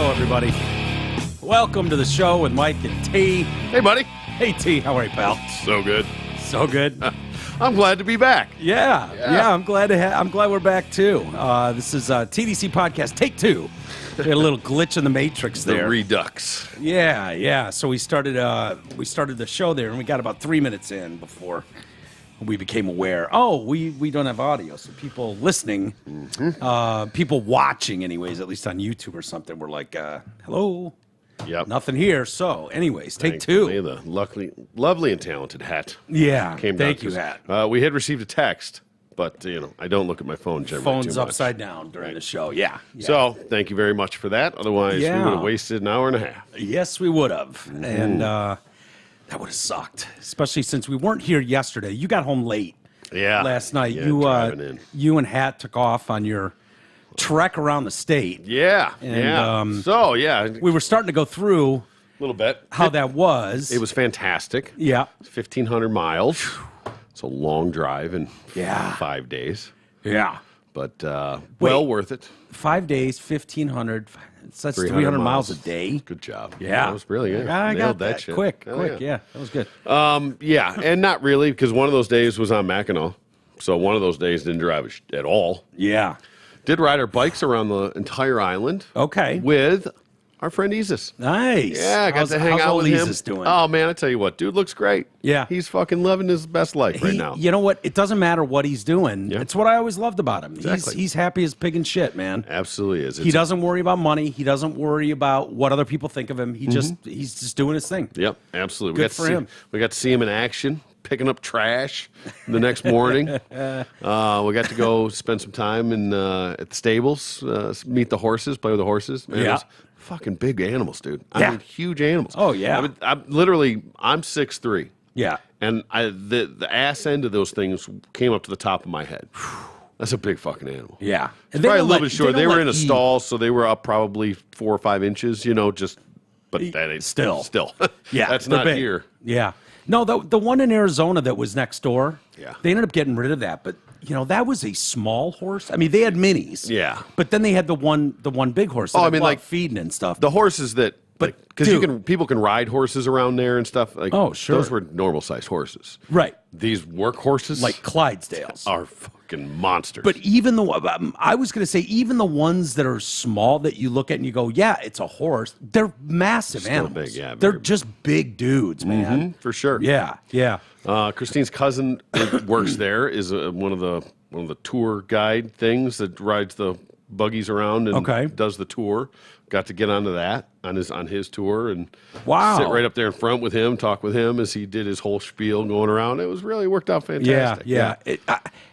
Hello, everybody. Welcome to the show with Mike and T. Hey, buddy. Hey, T. How are you, pal? So good. So good. I'm glad to be back. Yeah. I'm glad we're back too. This is TDC Podcast Take 2. We had a little glitch in the matrix there. The Redux. Yeah. So we started the show there, and we got about 3 minutes in before we became aware. Oh, we don't have audio, so people listening, people watching, anyways, at least on YouTube or something, were like, "Hello." Yep. Nothing here. So, anyways, take two. The lovely and talented Hat. Yeah. Came thank down you, Hat. We had received a text, but I don't look at my phone generally. Phone's too much. upside down during the show. Yeah. So, thank you very much for that. Otherwise, we would have wasted an hour and a half. Yes, we would have. And that would have sucked, especially since we weren't here yesterday. You got home late. Yeah. Last night. Yeah, you and Hat took off on your trek around the state. Yeah. And, we were starting to go through a little bit how that was. It was fantastic. Yeah. 1,500 miles. It's a long drive in 5 days. Yeah. But well worth it. 5 days, 1,500. That's 300 miles a day. Good job. Yeah. That was really good. I got that shit. quick. Yeah, that was good. And not really, because one of those days was on Mackinac. So one of those days didn't drive at all. Yeah. Did ride our bikes around the entire island. Okay. With our friend Isis. Nice. Yeah, I got to hang out with him. Isis doing? Oh, man, I tell you what, dude looks great. Yeah. He's fucking living his best life right now. You know what? It doesn't matter what he's doing. Yeah. It's what I always loved about him. Exactly. He's happy as pig and shit, man. Absolutely is. He doesn't worry about money. He doesn't worry about what other people think of him. He's just doing his thing. Yep, absolutely. Good for him. We got to see him in action, picking up trash the next morning. We got to go spend some time at the stables, meet the horses, play with the horses. Man, Yeah. those fucking big animals, dude. Yeah. I mean, huge animals. Oh, yeah. I'm 6'3". Yeah. And the ass end of those things came up to the top of my head. That's a big fucking animal. Yeah. It's probably a little bit short. They were in a stall, so they were up probably 4 or 5 inches, but that ain't Still. Yeah. That's they're not big. here. Yeah. No, the one in Arizona that was next door, Yeah. they ended up getting rid of that. But, that was a small horse. I mean, they had minis. Yeah. But then they had the one big horse. That like feeding and stuff. The horses that, because people can ride horses around there and stuff. Like, oh, sure. Those were normal sized horses. Right. These work horses, Like Clydesdales, are fucking monsters. But even I was going to say, even the ones that are small that you look at and you go, yeah, it's a horse. They're massive Still animals. big, yeah, They're very just big dudes, man. for sure. Yeah. Christine's cousin works there. Is one of the tour guide things that rides the buggies around and does the tour. Got to get onto that on his tour and sit right up there in front with him, talk with him as he did his whole spiel going around. It was really worked out fantastic. Yeah.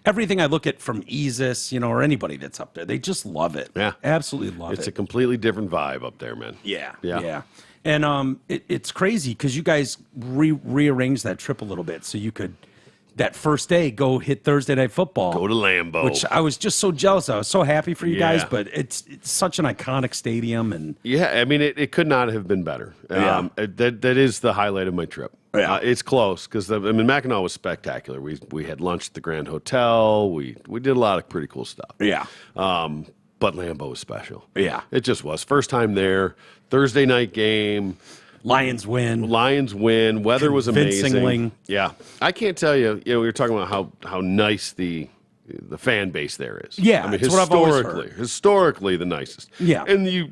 Everything I look at from Isis, or anybody that's up there, they just love it. Yeah, absolutely love it. It's a completely different vibe up there, man. Yeah. And it's crazy because you guys rearranged that trip a little bit so you could. That first day, go hit Thursday Night Football. Go to Lambeau. Which I was just so jealous. I was so happy for you guys, but it's such an iconic stadium. And I mean, it could not have been better. That is the highlight of my trip. Yeah. It's close because, Mackinac was spectacular. We had lunch at the Grand Hotel. We did a lot of pretty cool stuff. Yeah. But Lambeau was special. Yeah. It just was. First time there. Thursday night game. Lions win. Weather was amazing. Convincingly. Yeah. I can't tell you, we were talking about how nice the fan base there is. Yeah, I mean, that's what I've always heard. Historically the nicest. Yeah. And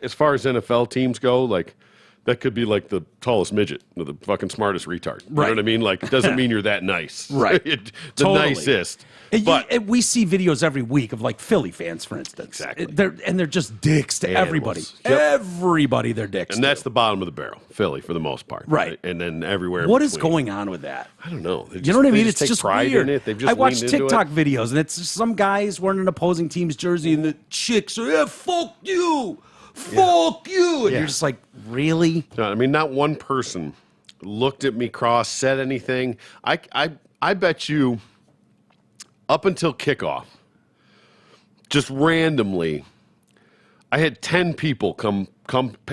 as far as NFL teams go, like, that could be like the tallest midget or the fucking smartest retard. You know what I mean? Like, it doesn't mean you're that nice. Right. The nicest. But we see videos every week of like Philly fans, for instance. Exactly. They're just dicks to everybody. Yep. Everybody they're dicks And that's the bottom of the barrel, Philly, for the most part. Right. And then everywhere What in is between. going on with that? I don't know. You know what I mean? It's take just pride weird. in it. They've just I watch leaned into TikTok it. videos, and it's just some guys wearing an opposing team's jersey, and the chicks are, yeah, fuck you. Fuck you. And you're just like, really? No, I mean, not one person looked at me cross, said anything. I bet you up until kickoff, just randomly, I had 10 people come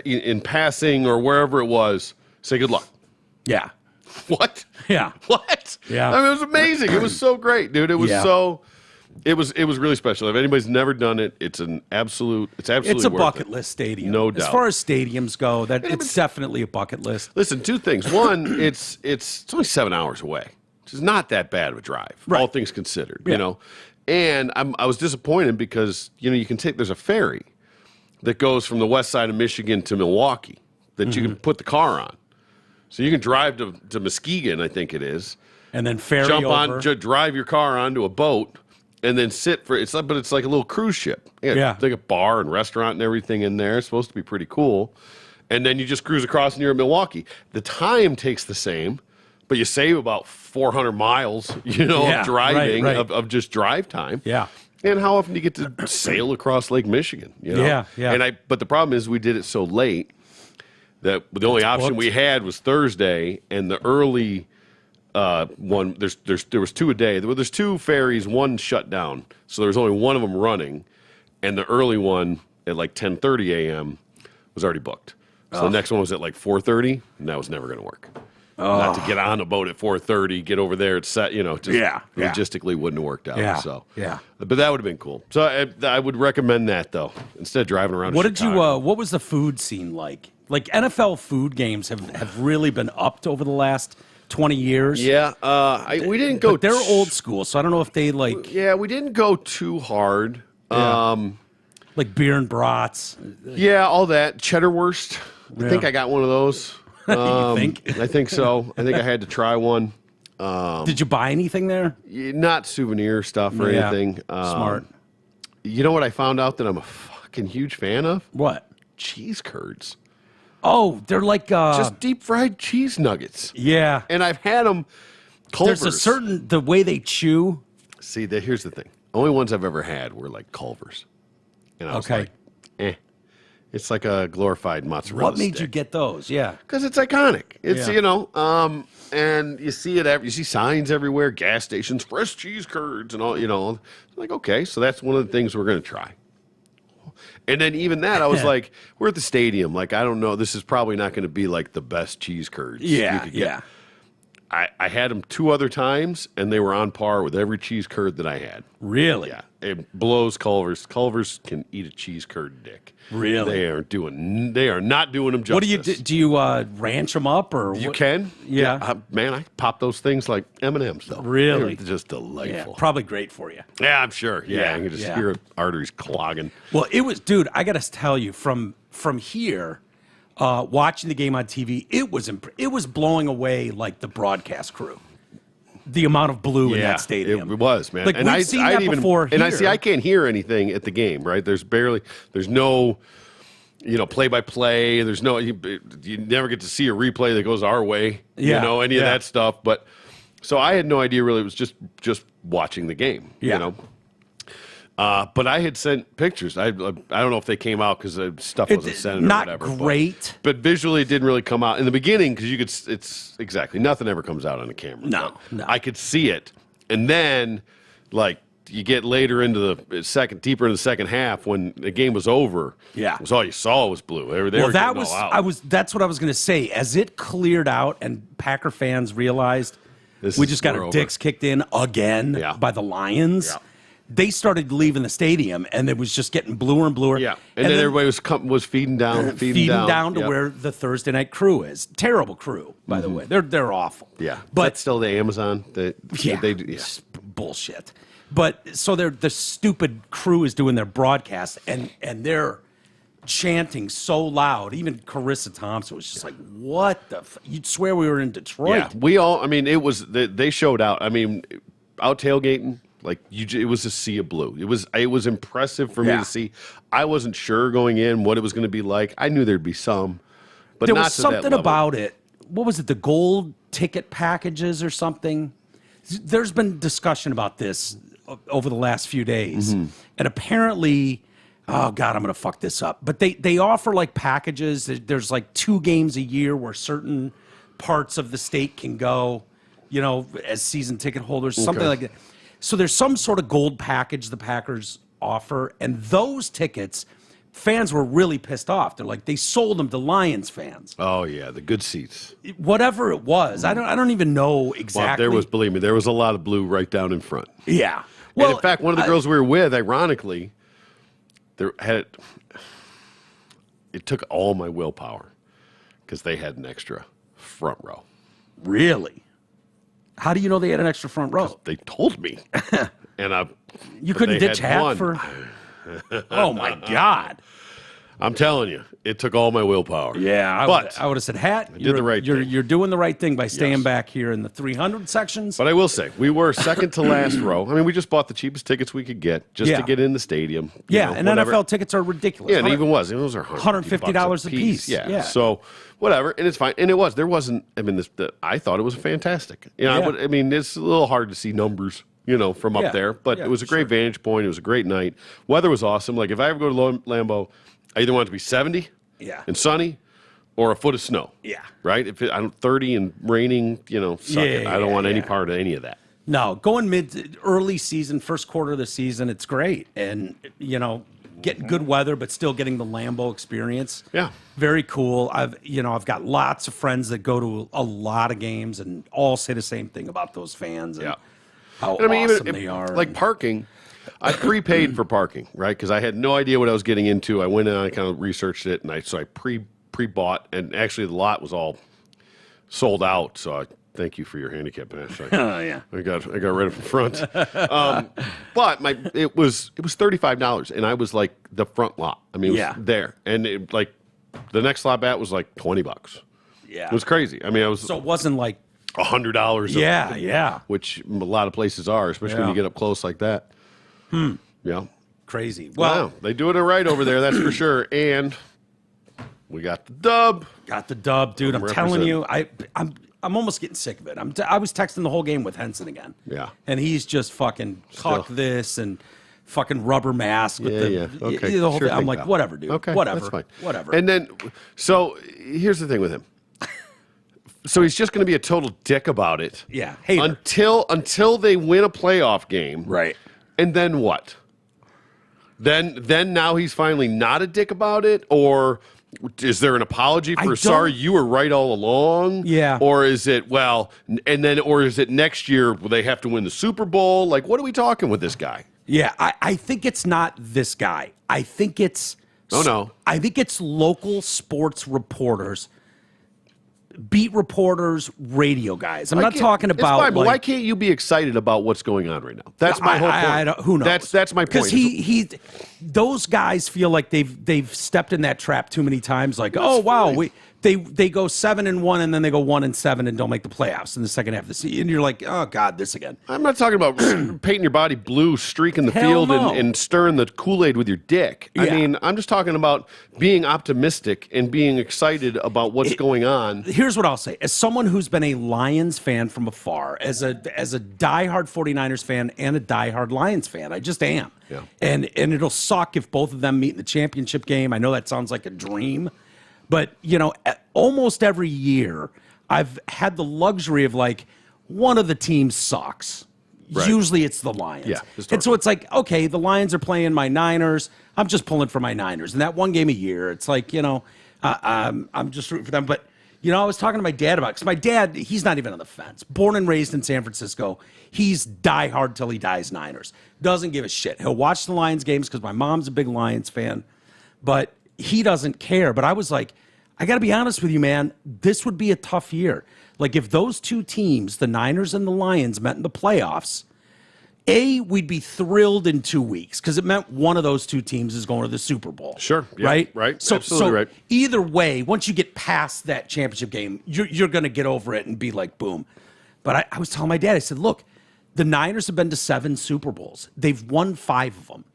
in passing or wherever it was, say good luck. Yeah. What? Yeah. What? Yeah. I mean, it was amazing. It was so great, dude. It was so It was really special. If anybody's never done it, it's absolutely It's a worth bucket list stadium. No doubt. As far as stadiums go, it's definitely a bucket list. Listen, two things. One, it's only 7 hours away, which is not that bad of a drive, all things considered. Yeah. You know, and I was disappointed because you can there's a ferry that goes from the west side of Michigan to Milwaukee that you can put the car on, so you can drive to Muskegon, I think it is, and then ferry jump over. on, drive your car onto a boat. And then sit for but it's like a little cruise ship. It's like a bar and restaurant and everything in there. It's supposed to be pretty cool. And then you just cruise across and you're in Milwaukee. The time takes the same, but you save about 400 miles, of driving of just drive time. Yeah. And how often do you get to sail across Lake Michigan? Yeah. But the problem is we did it so late that the only option we had was Thursday, and the early. One there was 2 a day. There's 2 ferries, one shut down, so there was only one of them running, and the early one at like 10:30 a.m. was already booked. So the next one was at like 4:30, and that was never going to work. Not to get on a boat at 4:30, get over there, it's set. Logistically wouldn't have worked out. But that would have been cool. So I would recommend that though, instead of driving around. What was the food scene like? Like NFL food games have really been upped over the last 20 years. Yeah, we didn't go. But they're old school, so I don't know if they like. Yeah, we didn't go too hard. Yeah. Like beer and brats. Yeah, all that cheddar wurst. I think I got one of those. You think? I think so. I think I had to try one. Did you buy anything there? Not souvenir stuff or anything. Smart. You know what I found out that I'm a fucking huge fan of? What? Cheese curds. Oh, they're like just deep fried cheese nuggets. Yeah, and I've had them. Culver's. There's the way they chew. See, here's the thing. Only ones I've ever had were like Culver's, and I was like, it's like a glorified mozzarella. What made you get those? Yeah, because it's iconic. It's and you see it. You see signs everywhere, gas stations, fresh cheese curds, and all. Like, okay, so that's one of the things we're going to try. And then even that, I was like, we're at the stadium. Like, I don't know. This is probably not going to be like the best cheese curds you could get. Yeah. I had them 2 other times, and they were on par with every cheese curd that I had. Really? Yeah. It blows Culver's. Culver's can eat a cheese curd dick. Really? They are not doing them justice. What do you do? Do you ranch them up or you can? Yeah. Man, I pop those things like M&Ms though. Really? They're just delightful. Yeah, probably great for you. Yeah, I'm sure. Yeah, you can just hear arteries clogging. Well, it was, dude. I got to tell you, from here, watching the game on TV, it was blowing away like the broadcast crew. The amount of blue in that stadium. It was, man. Like, we've seen that before here. And I can't hear anything at the game, right? There's no, play-by-play. There's no, you never get to see a replay that goes our way, any of that stuff. But, so I had no idea really. It was just watching the game, But I had sent pictures. I don't know if they came out because the stuff wasn't sent or whatever. Not great. But visually, it didn't really come out in the beginning because you could. It's exactly nothing ever comes out on the camera. No. I could see it, and then like you get later into the deeper into the second half when the game was over. Yeah, it was all you saw was blue. That's what I was going to say. As it cleared out and Packer fans realized we just got our dicks kicked in again by the Lions. Yeah. They started leaving the stadium, and it was just getting bluer and bluer. Yeah, and then everybody was feeding down to where the Thursday night crew is. Terrible crew, by the way. They're awful. Yeah, but that's still the Amazon. Bullshit. But so the stupid crew is doing their broadcast, and they're chanting so loud. Even Carissa Thompson was just like, "What the? You'd swear we were in Detroit." Yeah, we all. I mean, it was they showed out. I mean, out tailgating. Like it was a sea of blue. It was impressive for me to see. I wasn't sure going in what it was going to be like. I knew there'd be some, but there not was to that something level. about it. What was it? The gold ticket packages or something? There's been discussion about this over the last few days, and apparently, oh God, I'm going to fuck this up. But they offer like packages. There's like 2 games a year where certain parts of the state can go, as season ticket holders, something like that. So there's some sort of gold package the Packers offer, and those tickets, fans were really pissed off. They're like, they sold them to Lions fans. Oh yeah, the good seats. Whatever it was, I don't even know exactly. Well, believe me, there was a lot of blue right down in front. Yeah. Well, and in fact, one of the girls we were with, ironically, it took all my willpower because they had an extra front row. Really? How do you know they had an extra front row? They told me. And you couldn't ditch hat for... Oh, my God. I'm telling you, it took all my willpower. Yeah, I would have said, Hat, I did the right thing. You're doing the right thing by staying back here in the 300 sections. But I will say, we were second to last row. I mean, we just bought the cheapest tickets we could get just to get in the stadium. And whatever. NFL tickets are ridiculous. Yeah, and even was. It was $150 a piece. Yeah. So, whatever. And it's fine. And it was. There wasn't, I mean, I thought it was fantastic. I mean, it's a little hard to see numbers, from up there. But it was a great vantage point. It was a great night. Weather was awesome. Like, if I ever go to Lambeau, I either want it to be 70 and sunny or a foot of snow. Yeah. Right? If I'm 30 and raining, suck it. I don't want any part of any of that. No, going early season, first quarter of the season, it's great. And, getting good weather, but still getting the Lambeau experience. Yeah. Very cool. I've got lots of friends that go to a lot of games and all say the same thing about those fans and how awesome they are. Like parking. I prepaid for parking, right? Because I had no idea what I was getting into. I went in and I kind of researched it, and I pre-bought, and actually the lot was all sold out. So I thank you for your handicap pass. Yeah, I got rid of the front, but it was $35, and I was like the front lot. I mean, it was there, and the next slot bat was like $20. Yeah, it was crazy. I mean, so it wasn't like $100. Yeah, which a lot of places are, especially when you get up close like that. Yeah. Crazy. Well, they do it right over there, that's for sure. And we got the dub. Got the dub, dude. I'm telling you, I'm almost getting sick of it. I was texting the whole game with Henson again. Yeah. And he's just fucking cock this and fucking rubber mask with okay. the whole thing. I'm like, whatever, dude. Okay, whatever. That's fine. Whatever. And then, so here's the thing with him. So he's just going to be a total dick about it. Yeah. Hater. Until they win a playoff game. Right. And then what? Then now he's finally not a dick about it? Or is there an apology for sorry you were right all along? Yeah. Or is it or is it next year will they have to win the Super Bowl? Like, what are we talking with this guy? Yeah, I think it's not this guy. I think it's I think it's local sports reporters, beat reporters, radio guys. I'm not talking about. Fine, but why can't you be excited about what's going on right now? That's my whole point. Who knows? That's my point. Because those guys feel like they've stepped in that trap too many times. Like, they go 7-1 and then they go 1-7 and don't make the playoffs in the second half of the season. And you're like, oh God, this again. I'm not talking about painting your body blue, streaking the field, and stirring the Kool-Aid with your dick. Yeah. I mean, I'm just talking about being optimistic and being excited about what's going on. Here's what I'll say: as someone who's been a Lions fan from afar, as a diehard 49ers fan and a diehard Lions fan, I just am. Yeah. And it'll suck if both of them meet in the championship game. I know that sounds like a dream. But, almost every year, I've had the luxury of, one of the teams sucks. Right. Usually it's the Lions. Yeah, and so it's like, okay, the Lions are playing my Niners. I'm just pulling for my Niners. And that one game a year, it's like, I'm just rooting for them. But, I was talking to my dad about it. Because my dad, he's not even on the fence. Born and raised in San Francisco. He's diehard till he dies Niners. Doesn't give a shit. He'll watch the Lions games because my mom's a big Lions fan. But he doesn't care. But I was like, I got to be honest with you, man. This would be a tough year. Like, if those two teams, the Niners and the Lions, met in the playoffs, we'd be thrilled in 2 weeks because it meant one of those two teams is going to the Super Bowl. Sure. Yeah, right? Right. So, absolutely right. Either way, once you get past that championship game, you're going to get over it and be like, boom. But I was telling my dad, I said, look, the Niners have been to 7 Super Bowls. They've won 5 of them.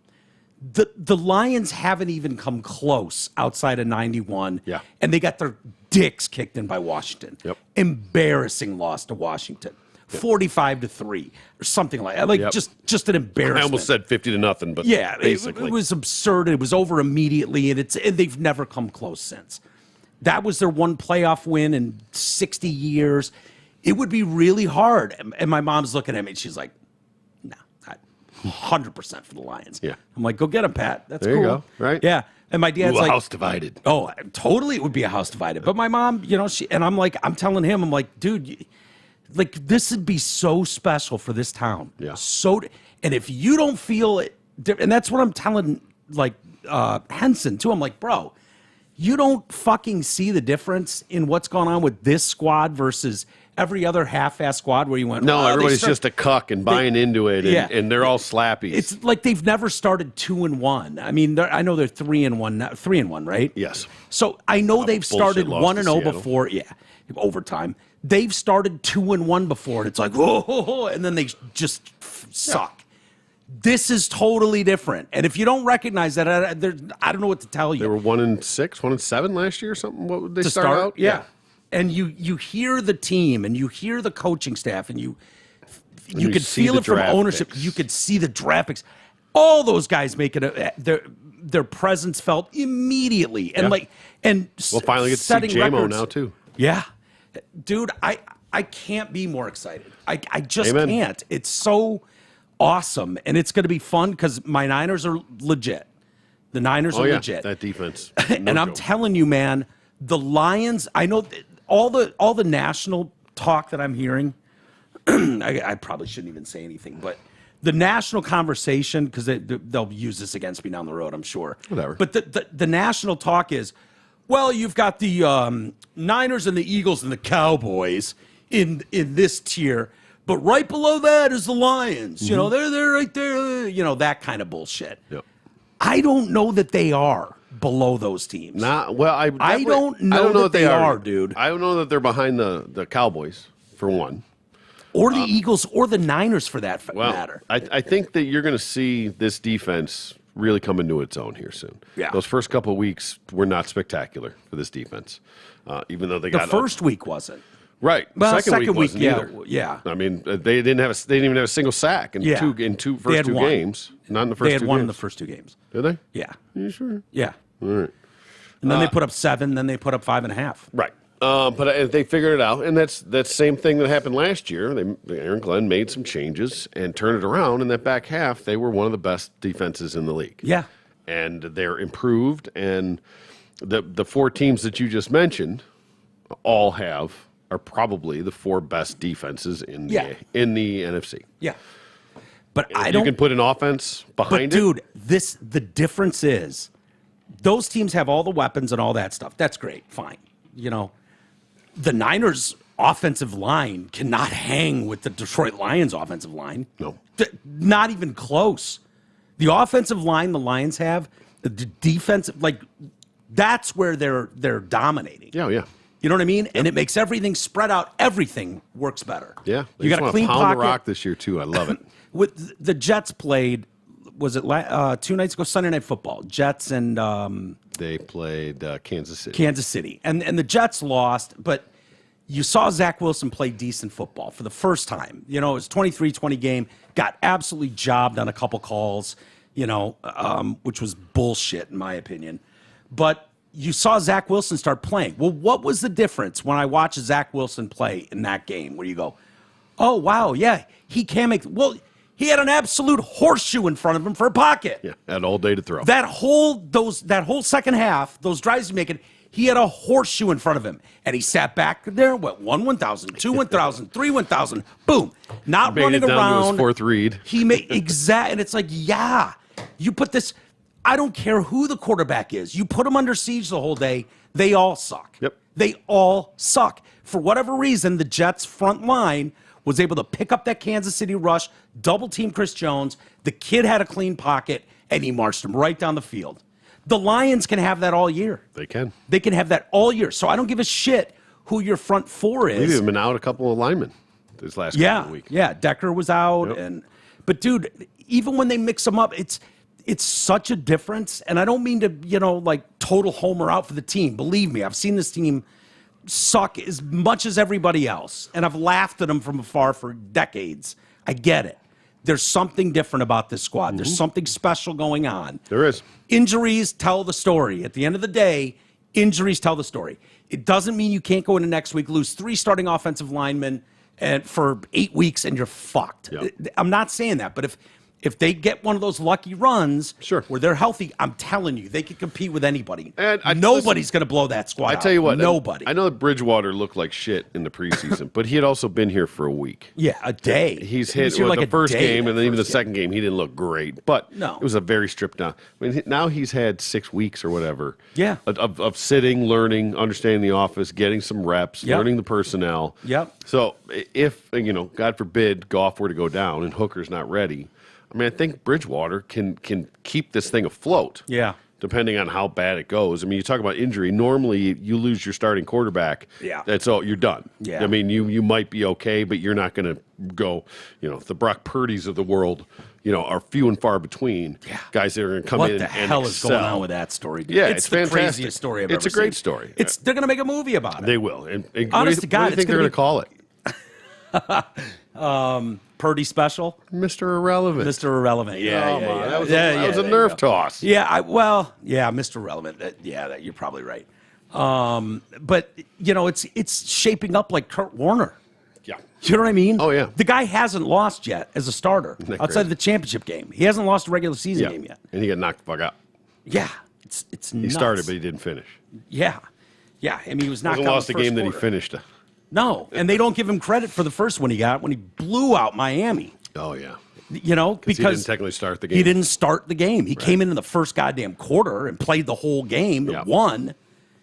The Lions haven't even come close outside of 91. Yeah. And they got their dicks kicked in by Washington. Yep. Embarrassing loss to Washington. 45-3 or something like that. Just an embarrassment. I almost said 50-0, but basically. It was absurd. It was over immediately, and they've never come close since. That was their one playoff win in 60 years. It would be really hard. And my mom's looking at me, and she's like, 100% for the Lions. Yeah. I'm like, go get him, Pat. That's there cool. You go. Right. Yeah. And my dad's like, house divided. Oh, totally. It would be a house divided. But my mom, I'm telling him, I'm like, dude, like this would be so special for this town. Yeah. And if you don't feel it, and that's what I'm telling like Henson too. I'm like, bro, you don't fucking see the difference in what's going on with this squad versus every other half-ass squad where you went, no, everybody's just a cuck and buying into it, and they're all slappies. It's like they've never started 2-1. I mean, I know they're 3-1 now, 3-1, right? Yes. So I know they've started 1-0 before, overtime. They've started 2-1 before, and it's like, whoa, and then they just suck. This is totally different, and if you don't recognize that, I don't know what to tell you. They were 1-6, 1-7 last year or something. What would they start out? Yeah. And you hear the team, and you hear the coaching staff, and you could feel it from ownership. Picks. You could see the draft picks. All those guys making their presence felt immediately, and we'll finally get to see JMO now too. Yeah, dude, I can't be more excited. I just Amen. can't. It's so awesome, and it's going to be fun because my Niners are legit. The Niners are legit. That defense. And I'm telling you, man, the Lions. I know all the national talk that I'm hearing. I probably shouldn't even say anything, but the national conversation, because they'll use this against me down the road, I'm sure. Whatever. But the national talk is, well, you've got the Niners and the Eagles and the Cowboys in this tier. But right below that is the Lions. You know, they're right there. You know, that kind of bullshit. Yep. I don't know that they are below those teams. I don't know that they are, dude. I don't know that they're behind the Cowboys, for one. Or the Eagles or the Niners, for that matter. I think that you're going to see this defense really come into its own here soon. Yeah. Those first couple of weeks were not spectacular for this defense, even though they got the first week wasn't. Right. Well, second week wasn't either. Yeah. I mean, they didn't even have a single sack in two first two games. Not in the first two games. They had one in the first two games. Did they? Yeah. Are you sure? Yeah. All right. And then they put up 7, then they put up 5.5. Right. But they figured it out, and that's the same thing that happened last year. Aaron Glenn made some changes and turned it around. In that back half, they were one of the best defenses in the league. Yeah. And they're improved, and the 4 teams that you just mentioned all are probably the 4 best defenses in the NFC. Yeah. But you can put an offense behind it. Dude, the difference is those teams have all the weapons and all that stuff. That's great. Fine. You know, the Niners' offensive line cannot hang with the Detroit Lions' offensive line. No. Not even close. The offensive line the Lions have, the defensive, like, that's where they're dominating. Yeah. You know what I mean? Yep. And it makes everything spread out. Everything works better. Yeah. You got a clean pound pocket. The rock this year, too. I love it. With the Jets played, was it 2 nights ago, Sunday Night Football? Jets and they played Kansas City. Kansas City. And the Jets lost, but you saw Zach Wilson play decent football for the first time. You know, it was 23-20 game, got absolutely jobbed on a couple calls, you know, which was bullshit in my opinion. But you saw Zach Wilson start playing. Well, what was the difference when I watched Zach Wilson play in that game where you go, oh, wow, yeah, he can make – well, he had an absolute horseshoe in front of him for a pocket. Yeah, had all day to throw. That whole second half, those drives he making, he had a horseshoe in front of him. And he sat back there, went 1,000, 2 1,000, 3 1,000, boom. Not made running it down around. To his fourth read. He made and it's like, yeah, you put this. I don't care who the quarterback is. You put them under siege the whole day. They all suck. Yep. They all suck. For whatever reason, the Jets' front line was able to pick up that Kansas City rush, double team Chris Jones. The kid had a clean pocket, and he marched him right down the field. The Lions can have that all year. They can. They can have that all year. So I don't give a shit who your front 4 is. We've even been out a couple of linemen this last couple of weeks. Yeah, Decker was out. Yep. But, dude, even when they mix them up, it's such a difference. And I don't mean to, like total homer out for the team. Believe me, I've seen this team suck as much as everybody else. And I've laughed at them from afar for decades. I get it. There's something different about this squad. Mm-hmm. There's something special going on. There is. Injuries tell the story. At the end of the day, injuries tell the story. It doesn't mean you can't go into next week, lose 3 starting offensive linemen for 8 weeks, and you're fucked. Yep. I'm not saying that, but if they get one of those lucky runs Sure. where they're healthy, I'm telling you, they can compete with anybody. And nobody's going to blow that squad I tell you what, nobody. I know that Bridgewater looked like shit in the preseason, but he had also been here for a week. Yeah, a day. He's hit with the first game, and then even the second game, he didn't look great. But it was a very stripped down. I mean, now he's had 6 weeks or whatever. Yeah. Of sitting, learning, understanding the office, getting some reps, learning the personnel. Yep. So if, God forbid, Goff were to go down and Hooker's not ready, I mean, I think Bridgewater can keep this thing afloat. Yeah. Depending on how bad it goes. I mean, you talk about injury. Normally, you lose your starting quarterback. Yeah. That's all. You're done. Yeah. I mean, you might be okay, but you're not going to go, the Brock Purdy's of the world, are few and far between. Yeah. Guys that are going to come what in the and hell excel. is going on with that story, dude? Yeah, it's the fantastic. craziest story I've ever seen. It's a great story. They're going to make a movie about it. They will. And honest to God, what do you think they're going to call it? Purdy special? Mr. Irrelevant. Mr. Irrelevant. Yeah, yeah. That was a nerve toss. Yeah, Mr. Irrelevant. You're probably right. But it's shaping up like Kurt Warner. Yeah. You know what I mean? Oh, yeah. The guy hasn't lost yet as a starter outside crazy? of the championship game. He hasn't lost a regular season game yet. And he got knocked the fuck out. Yeah, it's nuts. He started, but he didn't finish. Yeah. I mean, he was knocked out. He lost the a first game that he quarter. finished. No, and they don't give him credit for the first one he got when he blew out Miami. Oh, yeah. Because he didn't technically start the game. He didn't start the game. He came in the first goddamn quarter and played the whole game and won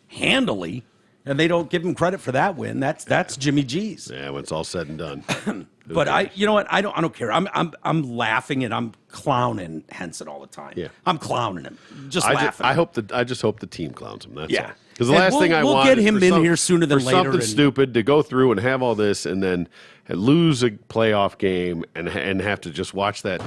handily, and they don't give him credit for that win. That's Jimmy G's. Yeah, when it's all said and done. But you know what? I don't care. I'm laughing and I'm clowning Henson all the time. Yeah. I'm clowning him, laughing. I just hope the team clowns him. That's all. Yeah. Because the last thing I want we'll get him in here sooner than later. Something stupid to go through and have all this and then lose a playoff game and have to just watch that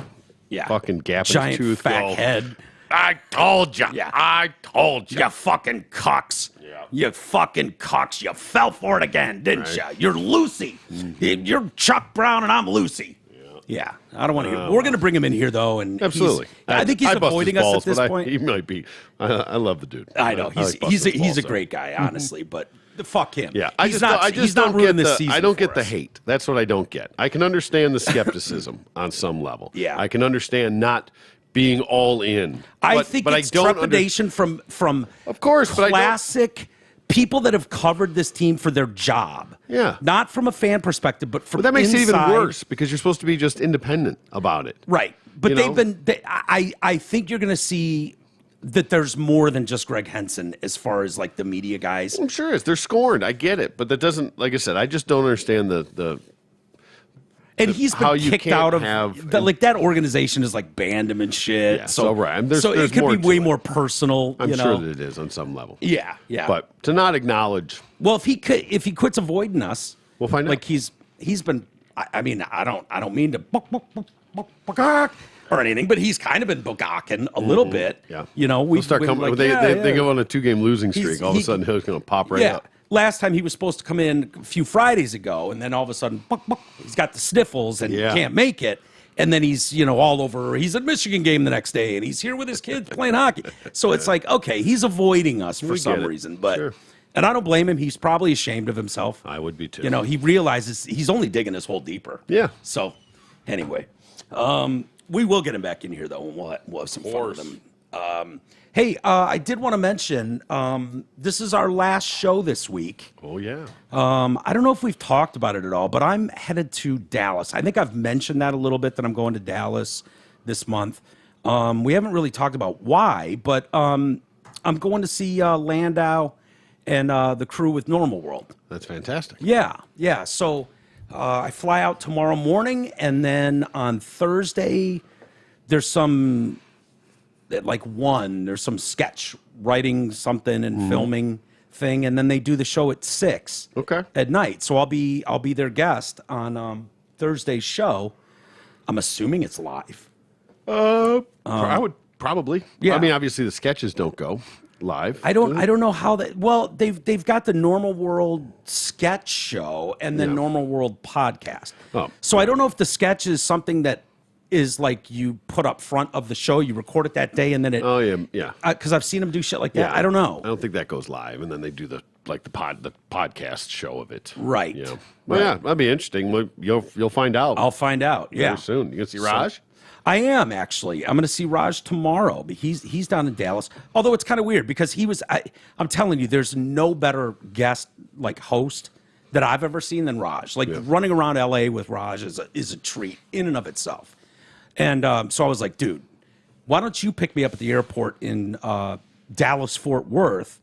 fucking gap giant in his tooth fat go. head. I told you. Yeah. I told you. You fucking cucks. Yeah. You fucking cucks. You fell for it again, didn't you? You're Lucy. Mm-hmm. You're Chuck Brown and I'm Lucy. Yeah, I don't want to hear. We're going to bring him in here, though. And absolutely. I think he's avoiding us at this point. He might be. I love the dude. I know. He's a great guy, honestly, but fuck him. Yeah, he's not ruining this season. I don't get the us. hate. That's what I don't get. I can understand the skepticism on some level. Yeah. I can understand not being all in. I think it's trepidation from of course, classic people that have covered this team for their job. Yeah. Not from a fan perspective, but from that makes inside. it even worse because you're supposed to be just independent about it. Right. But I think you're going to see that there's more than just Greg Henson as far as like the media guys. I'm sure is. They're scorned. I get it. But that doesn't, like I said, I just don't understand the and he's been kicked out of that organization is like banned him and shit. Yeah, so right. So it could be way more personal. I'm sure that it is on some level. Yeah, yeah. But to not acknowledge. Well, if he quits avoiding us, we'll find out. Like he's been. I mean, I don't mean to or anything, but he's kind of been bogocking a little bit. Yeah. We'll start coming. Like, they go on a 2-game losing streak. All of a sudden, he's going to pop right up. Last time he was supposed to come in a few Fridays ago, and then all of a sudden, he's got the sniffles and can't make it. And then he's, all over. He's at Michigan game the next day, and he's here with his kids playing hockey. So it's like, okay, he's avoiding us for some reason. But sure. And I don't blame him. He's probably ashamed of himself. I would be too. He realizes he's only digging his hole deeper. Yeah. So anyway, we will get him back in here, though, and we'll have some fun with him. Hey, I did want to mention, this is our last show this week. Oh, yeah. I don't know if we've talked about it at all, but I'm headed to Dallas. I think I've mentioned that a little bit, that I'm going to Dallas this month. We haven't really talked about why, but I'm going to see Landau and the crew with Normal World. That's fantastic. Yeah. So I fly out tomorrow morning, and then on Thursday, there's some... there's some sketch writing something and filming thing, and then they do the show at 6 at night. So I'll be their guest on Thursday's show. I'm assuming it's live. I would probably. Yeah. I mean, obviously the sketches don't go live. I don't know how that. Well, they've got the Normal World sketch show and the Normal World podcast. Oh. So I don't know if the sketch is something that is like you put up front of the show, you record it that day, and then it. Oh yeah. Because I've seen them do shit like that. I don't know. I don't think that goes live, and then they do the podcast show of it. Right. Well, yeah, that'd be interesting. You'll find out. I'll find out. Yeah. Very soon. You gonna see Raj? I am actually. I'm going to see Raj tomorrow. But he's down in Dallas. Although it's kind of weird because I'm telling you, there's no better guest like host that I've ever seen than Raj. Like running around LA with Raj is a treat in and of itself. And so I was like, dude, why don't you pick me up at the airport in Dallas Fort Worth?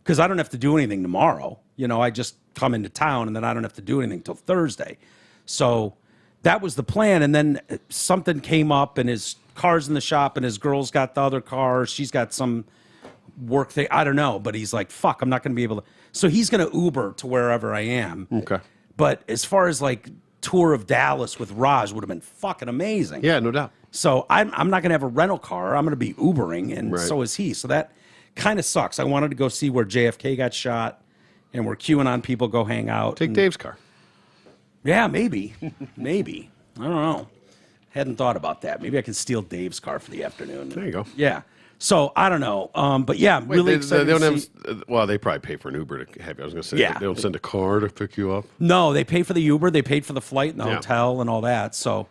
Because I don't have to do anything tomorrow. I just come into town and then I don't have to do anything till Thursday. So that was the plan. And then something came up and his car's in the shop and his girl's got the other car. She's got some work thing. I don't know. But he's like, fuck, I'm not going to be able to. So he's going to Uber to wherever I am. Okay. But as far as like tour of Dallas with Raj would have been fucking amazing. Yeah, no doubt. So I'm not going to have a rental car. I'm going to be Ubering, and so is he. So that kind of sucks. I wanted to go see where JFK got shot and where QAnon people go hang out. Take Dave's car. Yeah, maybe. Maybe. I don't know. Hadn't thought about that. Maybe I can steal Dave's car for the afternoon. There you go. Yeah. So I don't know. But yeah, I'm really excited. They don't have, well, they probably pay for an Uber to have you. I was going to say, they don't send a car to pick you up. No, they pay for the Uber. They paid for the flight and the hotel and all that. So,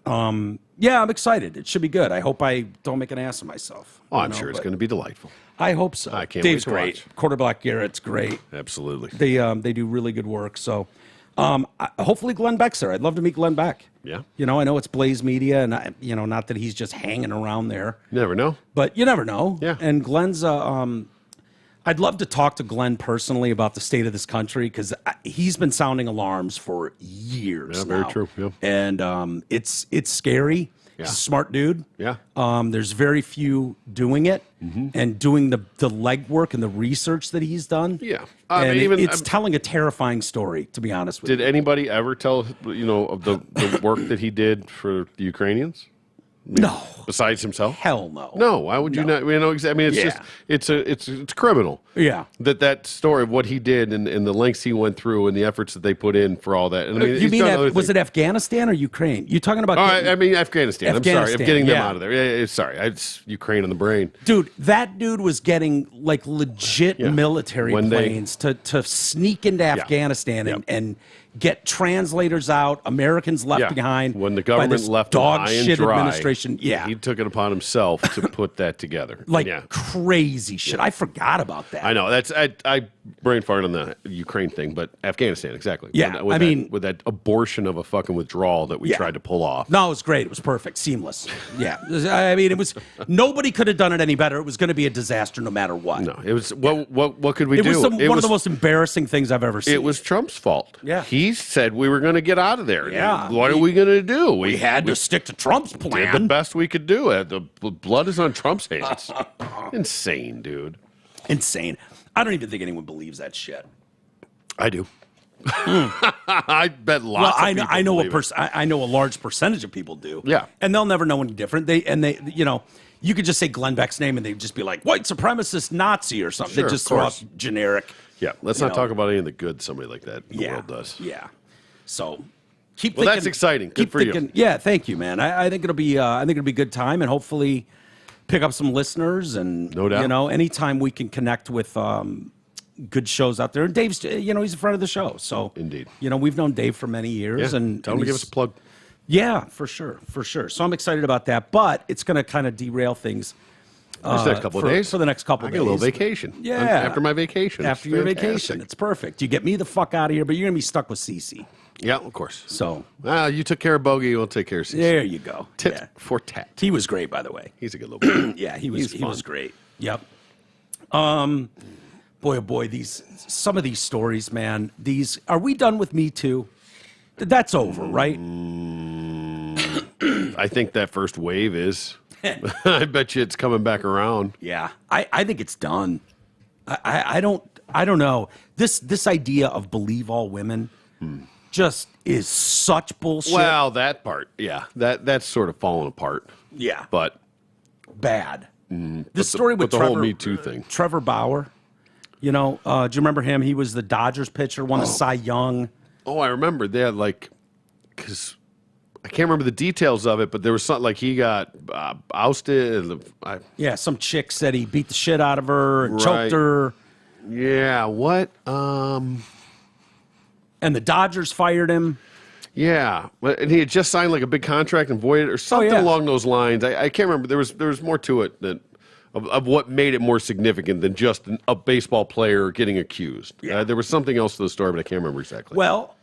yeah, I'm excited. It should be good. I hope I don't make an ass of myself. Oh, I'm sure it's going to be delightful. I hope so. I can't Dave's wait to great. watch. Quarterback Garrett's great. Absolutely. They do really good work. So, hopefully Glenn Beck's there. I'd love to meet Glenn Beck. Yeah. I know it's Blaze Media, and not that he's just hanging around there. You never know. But you never know. Yeah. And Glenn's I'd love to talk to Glenn personally about the state of this country because he's been sounding alarms for years. Yeah, now. very true. Yeah. And it's scary. Yeah. He's a smart dude. Yeah. There's very few doing it and doing the legwork and the research that he's done. Yeah. And it's telling a terrifying story, to be honest with you. Did anybody ever tell, of the work that he did for the Ukrainians? No. Besides himself? Hell no. No. Why would you not? I mean, it's just it's criminal. Yeah. That story of what he did and the lengths he went through and the efforts that they put in for all that. And I mean, you mean was it Afghanistan or Ukraine? You talking about? I mean Afghanistan. I'm sorry. I'm getting them out of there. Sorry, it's Ukraine on the brain. Dude, that dude was getting like legit military planes to sneak into Afghanistan and get translators out, Americans left behind. When the government left dog high shit and dry, administration. Yeah. He took it upon himself to put that together. Crazy shit. I forgot about that. I know. I brain farted on the Ukraine thing, but Afghanistan, exactly. Yeah. With that abortion of a fucking withdrawal that we tried to pull off. No, it was great. It was perfect. Seamless. Yeah. I mean, it was, nobody could have done it any better. It was going to be a disaster no matter what. No, it was, what could we do? It was one of the most embarrassing things I've ever seen. It was Trump's fault. Yeah. He said we were going to get out of there. Yeah. What are we going to do? We had to stick to Trump's plan. Did the best we could do. The blood is on Trump's hands. Insane, dude. Insane. I don't even think anyone believes that shit. I do. I bet lots of people I know believe I know a large percentage of people do. Yeah. And they'll never know any different. They you could just say Glenn Beck's name and they'd just be like, white supremacist Nazi or something. Sure, they just throw out generic. Yeah. Let's not talk about any of the good somebody like that in the world does. Yeah. So keep thinking. Well, that's exciting. Good for you. Yeah, thank you, man. I think it'll be a good time and hopefully pick up some listeners and no doubt. Anytime we can connect with good shows out there. And Dave's, he's a friend of the show. So indeed. We've known Dave for many years and tell him to give us a plug. Yeah, for sure. So I'm excited about that, but it's going to kind of derail things. Just a couple of days for the next couple of days. I get a little vacation. Yeah, after my vacation. After your vacation, it's perfect. You get me the fuck out of here, but you're gonna be stuck with Cece. Yeah, of course. So, you took care of Bogey. We'll take care of Cece. There you go. Tit for tat. He was great, by the way. He's a good little boy. Yeah, he was great. Yep. Boy, oh boy, some of these stories, man. Are we done with Me Too? That's over, right? I think that first wave is. I bet you it's coming back around. Yeah, I think it's done. I don't know. This idea of believe all women just is such bullshit. Well, that part, yeah, that's sort of falling apart. Yeah, but bad. This story with the Trevor, whole Me Too thing. Trevor Bauer. Do you remember him? He was the Dodgers pitcher, won the Cy Young. Oh, I remember. They had because I can't remember the details of it, but there was something like he got ousted. Some chick said he beat the shit out of her and choked her. Yeah, what? And the Dodgers fired him. Yeah, and he had just signed like a big contract and voided or something along those lines. I can't remember. There was more to it of what made it more significant than just a baseball player getting accused. Yeah. There was something else to the story, but I can't remember exactly. Well,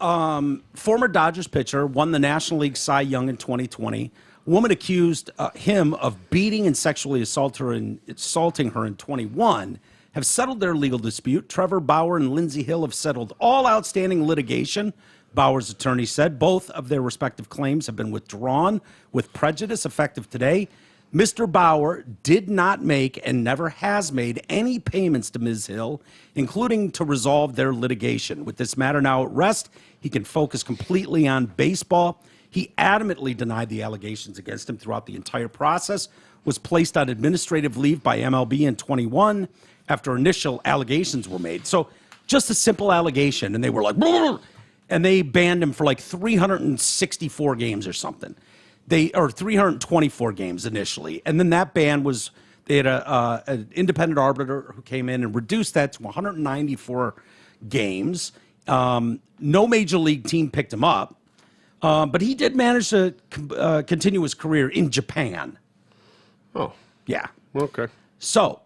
former Dodgers pitcher won the National League Cy Young in 2020. Woman accused him of beating and sexually assaulting her in 21 have settled their legal dispute. Trevor Bauer and Lindsey Hill have settled all outstanding litigation. Bauer's attorney said both of their respective claims have been withdrawn with prejudice effective today. Mr. Bauer did not make and never has made any payments to Ms. Hill, including to resolve their litigation. With this matter now at rest, he can focus completely on baseball. He adamantly denied the allegations against him throughout the entire process, was placed on administrative leave by MLB in 21 after initial allegations were made. So just a simple allegation, and they were like, "Brr!" And they banned him for like 364 games or something. Or 324 games initially. And then that ban was, they had an independent arbiter who came in and reduced that to 194 games. No major league team picked him up. But he did manage to continue his career in Japan. Oh. Yeah. Okay. So,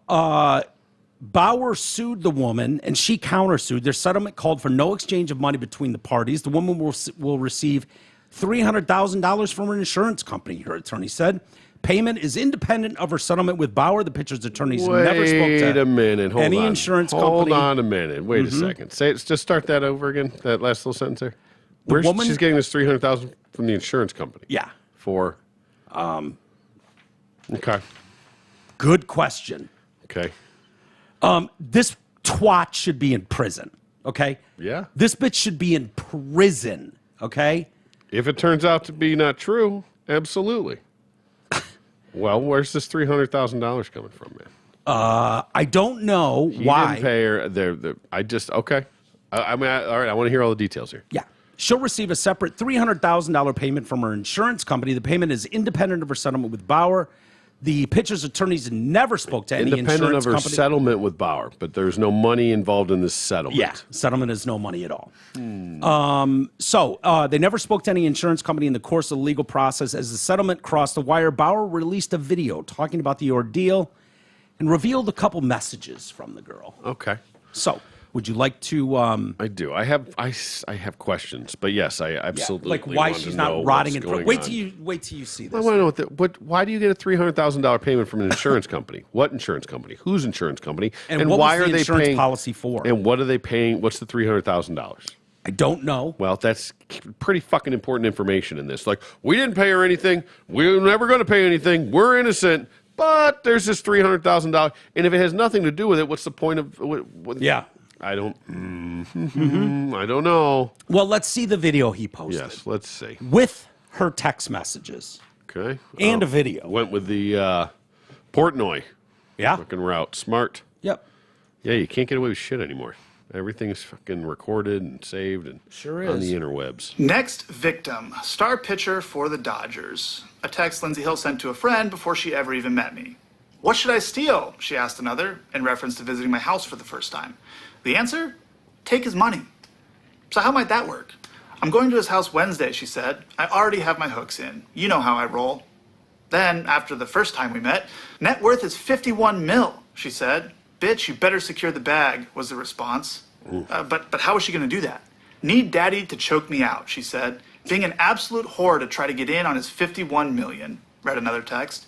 Bauer sued the woman, and she countersued. Their settlement called for no exchange of money between the parties. The woman will receive $300,000 from an insurance company, her attorney said. Payment is independent of her settlement with Bauer. The pitcher's attorneys never spoke to Wait a minute. Hold any on. insurance company. Hold on a minute. Wait a second. Just start that over again, that last little sentence there. She's getting this $300,000 from the insurance company. Yeah. For? Okay. Good question. Okay. This twat should be in prison, okay? Yeah. This bitch should be in prison, okay? If it turns out to be not true, absolutely. Well, where's this $300,000 coming from, man? I don't know why. He didn't pay her. Okay. All right, I want to hear all the details here. Yeah. She'll receive a separate $300,000 payment from her insurance company. The payment is independent of her settlement with Bauer. The pitcher's attorneys never spoke to any insurance company. Independent of her settlement with Bauer, but there's no money involved in this settlement. Yeah, settlement is no money at all. So they never spoke to any insurance company in the course of the legal process. As the settlement crossed the wire, Bauer released a video talking about the ordeal and revealed a couple messages from the girl. Okay. So would you like to? I do. I have questions, but yes, I absolutely like why she's not rotting in prison. Wait till you see this. I want to know why do you get a $300,000 payment from an insurance company? What insurance company? Whose insurance company? And what why was the are insurance they paying policy for? And what are they paying? What's the $300,000? I don't know. Well, that's pretty fucking important information in this. Like, we didn't pay her anything. We're never going to pay anything. We're innocent. But there's this $300,000, and if it has nothing to do with it, what's the point of? Yeah. I don't. I don't know. Well, let's see the video he posted. Yes, let's see. With her text messages. Okay. And a video. Went with the Portnoy. Yeah. Fucking route. Smart. Yep. Yeah, you can't get away with shit anymore. Everything's fucking recorded and saved and on the interwebs. Next victim, star pitcher for the Dodgers. A text Lindsey Hill sent to a friend before she ever even met me. What should I steal? She asked another, in reference to visiting my house for the first time. The answer? Take his money. So how might that work? I'm going to his house Wednesday, she said. I already have my hooks in. You know how I roll. Then, after the first time we met, net worth is 51 mil, she said. Bitch, you better secure the bag, was the response. But how is she going to do that? Need daddy to choke me out, she said. Being an absolute whore to try to get in on his 51 million, read another text.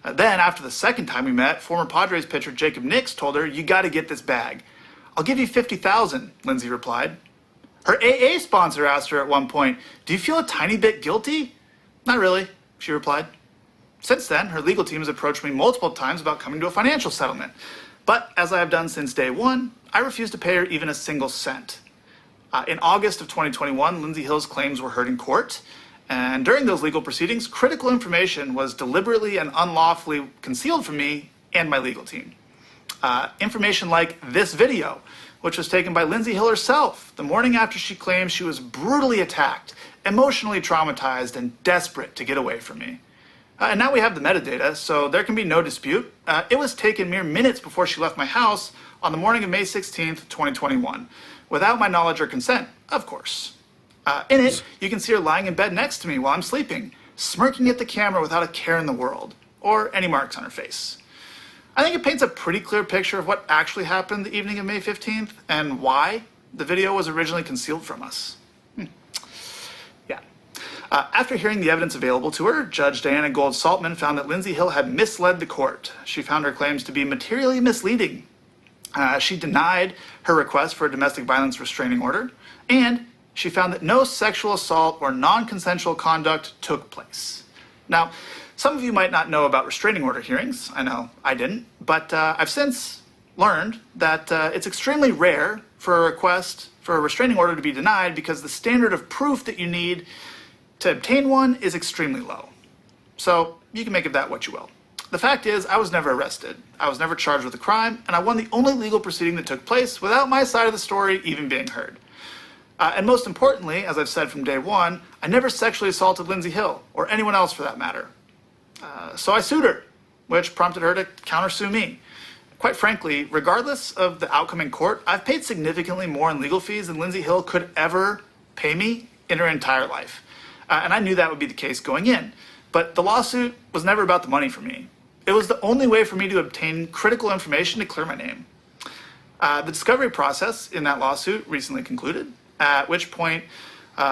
Then, after the second time we met, former Padres pitcher Jacob Nix told her, you got to get this bag. I'll give you 50,000, Lindsay replied. Her AA sponsor asked her at one point, do you feel a tiny bit guilty? Not really, she replied. Since then, her legal team has approached me multiple times about coming to a financial settlement. But as I have done since day one, I refuse to pay her even a single cent. In August of 2021, Lindsey Hill's claims were heard in court. And during those legal proceedings, critical information was deliberately and unlawfully concealed from me and my legal team. Information like this video, which was taken by Lindsey Hill herself the morning after she claimed she was brutally attacked, emotionally traumatized, and desperate to get away from me. And now we have the metadata, so there can be no dispute. It was taken mere minutes before she left my house on the morning of May 16th, 2021, without my knowledge or consent, of course. In it, you can see her lying in bed next to me while I'm sleeping, smirking at the camera without a care in the world, or any marks on her face. I think it paints a pretty clear picture of what actually happened the evening of May 15th and why the video was originally concealed from us. Yeah. After hearing the evidence available to her, Judge Diana Gold-Saltman found that Lindsay Hill had misled the court. She found her claims to be materially misleading. She denied her request for a domestic violence restraining order, and she found that no sexual assault or non-consensual conduct took place. Now, some of you might not know about restraining order hearings. I know I didn't, but I've since learned that it's extremely rare for a request for a restraining order to be denied because the standard of proof that you need to obtain one is extremely low. So you can make of that what you will. The fact is, I was never arrested. I was never charged with a crime, and I won the only legal proceeding that took place without my side of the story even being heard. And most importantly, as I've said from day one, I never sexually assaulted Lindsay Hill, or anyone else for that matter. So I sued her, which prompted her to countersue me. Quite frankly, regardless of the outcome in court, I've paid significantly more in legal fees than Lindsay Hill could ever pay me in her entire life. And I knew that would be the case going in. But the lawsuit was never about the money for me. It was the only way for me to obtain critical information to clear my name. The discovery process in that lawsuit recently concluded, at which point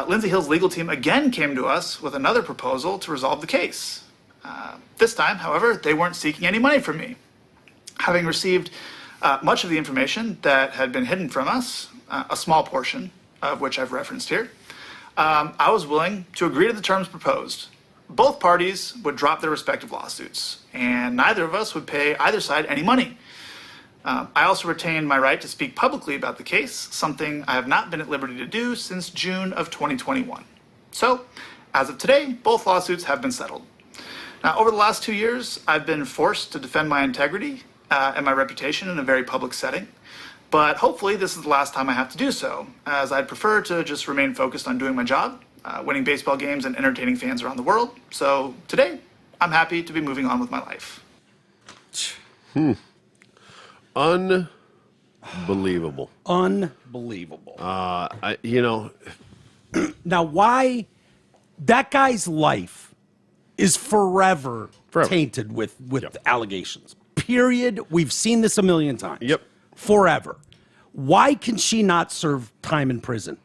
Lindsay Hill's legal team again came to us with another proposal to resolve the case. This time, however, they weren't seeking any money from me. Having received much of the information that had been hidden from us, a small portion of which I've referenced here, I was willing to agree to the terms proposed. Both parties would drop their respective lawsuits, and neither of us would pay either side any money. I also retained my right to speak publicly about the case, something I have not been at liberty to do since June of 2021. So, as of today, both lawsuits have been settled. Now, over the last 2 years, I've been forced to defend my integrity and my reputation in a very public setting. But hopefully this is the last time I have to do so, as I'd prefer to just remain focused on doing my job, winning baseball games and entertaining fans around the world. So today, I'm happy to be moving on with my life. Unbelievable. Unbelievable. Now, why that guy's life is forever tainted with allegations. Period. We've seen this a million times. Yep. Forever. Why can she not serve time in prison?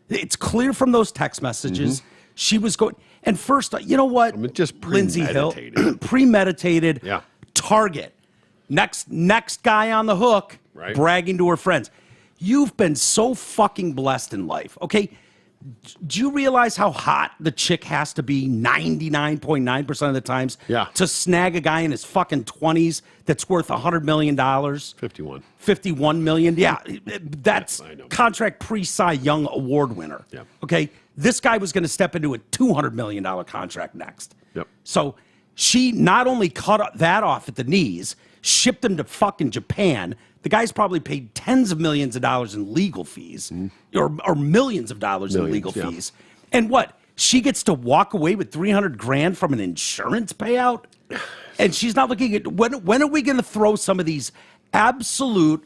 It's clear from those text messages she was going. And first, you know what? Just Lindsay Hill, premeditated. Yeah. Target. Next guy on the hook. Right. Bragging to her friends. You've been so fucking blessed in life. Okay. Do you realize how hot the chick has to be 99.9% of the times to snag a guy in his fucking 20s that's worth $100 million? 51 million. Yeah. That's contract pre-Cy Young Award winner. Yeah. Okay. This guy was going to step into a $200 million contract next. Yep. So she not only cut that off at the knees, shipped him to fucking Japan. The guy's probably paid tens of millions of dollars in legal fees, or millions of dollars in legal fees. And what? She gets to walk away with $300,000 from an insurance payout, and she's not looking at when are we going to throw some of these absolute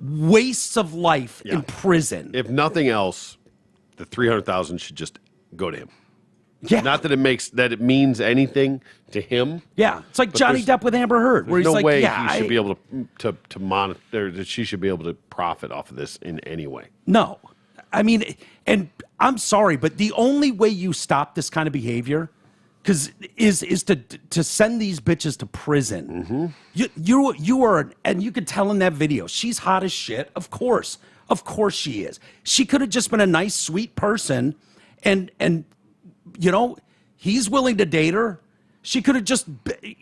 wastes of life in prison? If nothing else, the $300,000 should just go to him. Yeah. Not that it means anything to him. Yeah. It's like Johnny Depp with Amber Heard, where he's like, he should be able to monitor, that she should be able to profit off of this in any way. No. I mean, and I'm sorry, but the only way you stop this kind of behavior is to send these bitches to prison. You are, and you could tell in that video, she's hot as shit. Of course she is. She could have just been a nice, sweet person, and you know, he's willing to date her. She could have just,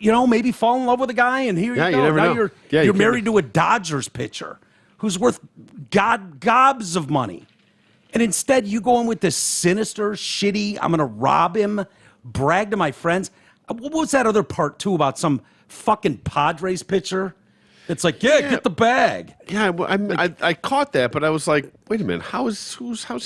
maybe fall in love with a guy, and here you go. You never now know. You're married to a Dodgers pitcher who's worth gobs of money. And instead, you go in with this sinister, shitty, I'm going to rob him, brag to my friends. What was that other part, too, about some fucking Padres pitcher? It's like, get the bag. Yeah, well, I caught that, but I was like, wait a minute, how's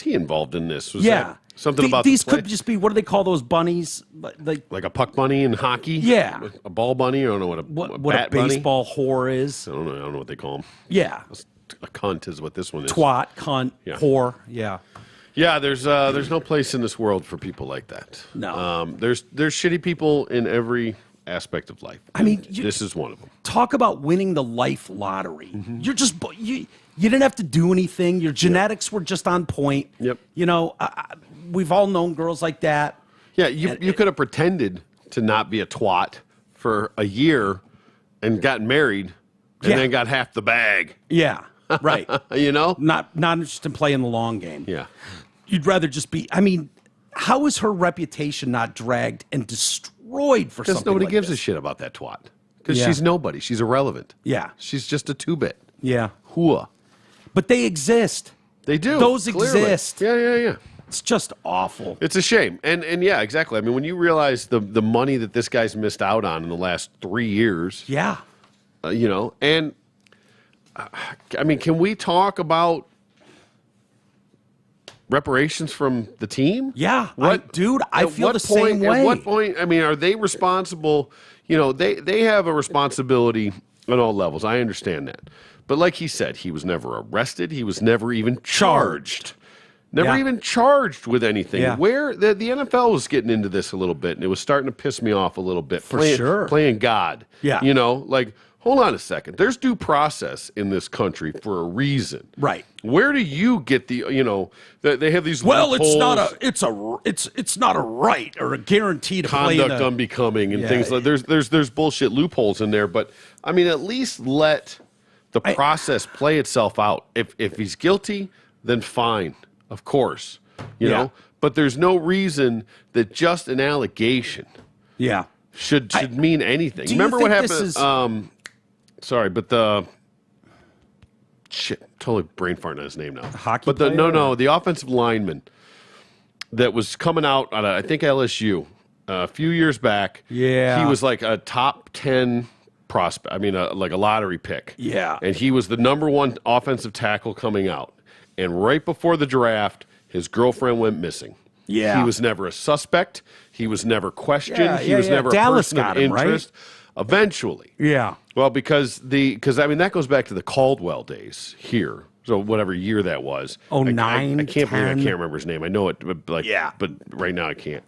he involved in this? Was that something about these could just be, what do they call those bunnies? Like a puck bunny in hockey? Yeah. A ball bunny? I don't know what a baseball whore is. I don't know what they call them. Yeah. A cunt is what this one is. Twat, cunt, whore. Yeah. Yeah, there's no place in this world for people like that. No. There's shitty people in every aspect of life. I mean, this is one of them. Talk about winning the life lottery. You're just you didn't have to do anything. Your genetics were just on point. Yep. You know, we've all known girls like that. Yeah, you could have pretended to not be a twat for a year and gotten married and then got half the bag. Yeah, right. You know? Not interested in playing the long game. Yeah. You'd rather just be, I mean, how is her reputation not dragged and destroyed for something Because nobody like gives this? a shit about that twat. Because she's nobody. She's irrelevant. Yeah. She's just a two-bit. Yeah. Hua. But they exist. They do. Those clearly. exist. Yeah. It's just awful. It's a shame. And yeah, exactly. I mean, when you realize the money that this guy's missed out on in the last 3 years. Yeah. You know, and I mean, can we talk about reparations from the team? Yeah. Dude, I feel the same way. At what point, I mean, are they responsible? You know, they have a responsibility on all levels. I understand that. But like he said, he was never arrested. He was never even charged. Never even charged with anything. Yeah. Where the NFL was getting into this a little bit, and it was starting to piss me off a little bit. For sure. Playing God. Yeah. You know, like, hold on a second. There's due process in this country for a reason. Right. Where do you get the, you know, they have these Well, it's loopholes, it's not a right or a guarantee to play conduct unbecoming and things like there's bullshit loopholes in there, but I mean, at least let the process play itself out. If he's guilty, then fine. Of course, you know, but there's no reason that just an allegation should mean anything. Remember what happened? Sorry, but totally brain farting on his name now. Hockey but the offensive lineman that was coming out at I think LSU a few years back. Yeah, he was like a top 10 prospect. I mean, like a lottery pick. Yeah, and he was the number 1 offensive tackle coming out. And right before the draft, his girlfriend went missing. Yeah. He was never a suspect. He was never questioned. He was never Dallas a person of interest. Right? Eventually. Yeah. Well, because I mean, that goes back to the Caldwell days here. So whatever year that was. Oh, I 9, can't 10. believe I can't remember his name. I know it, but but right now I can't.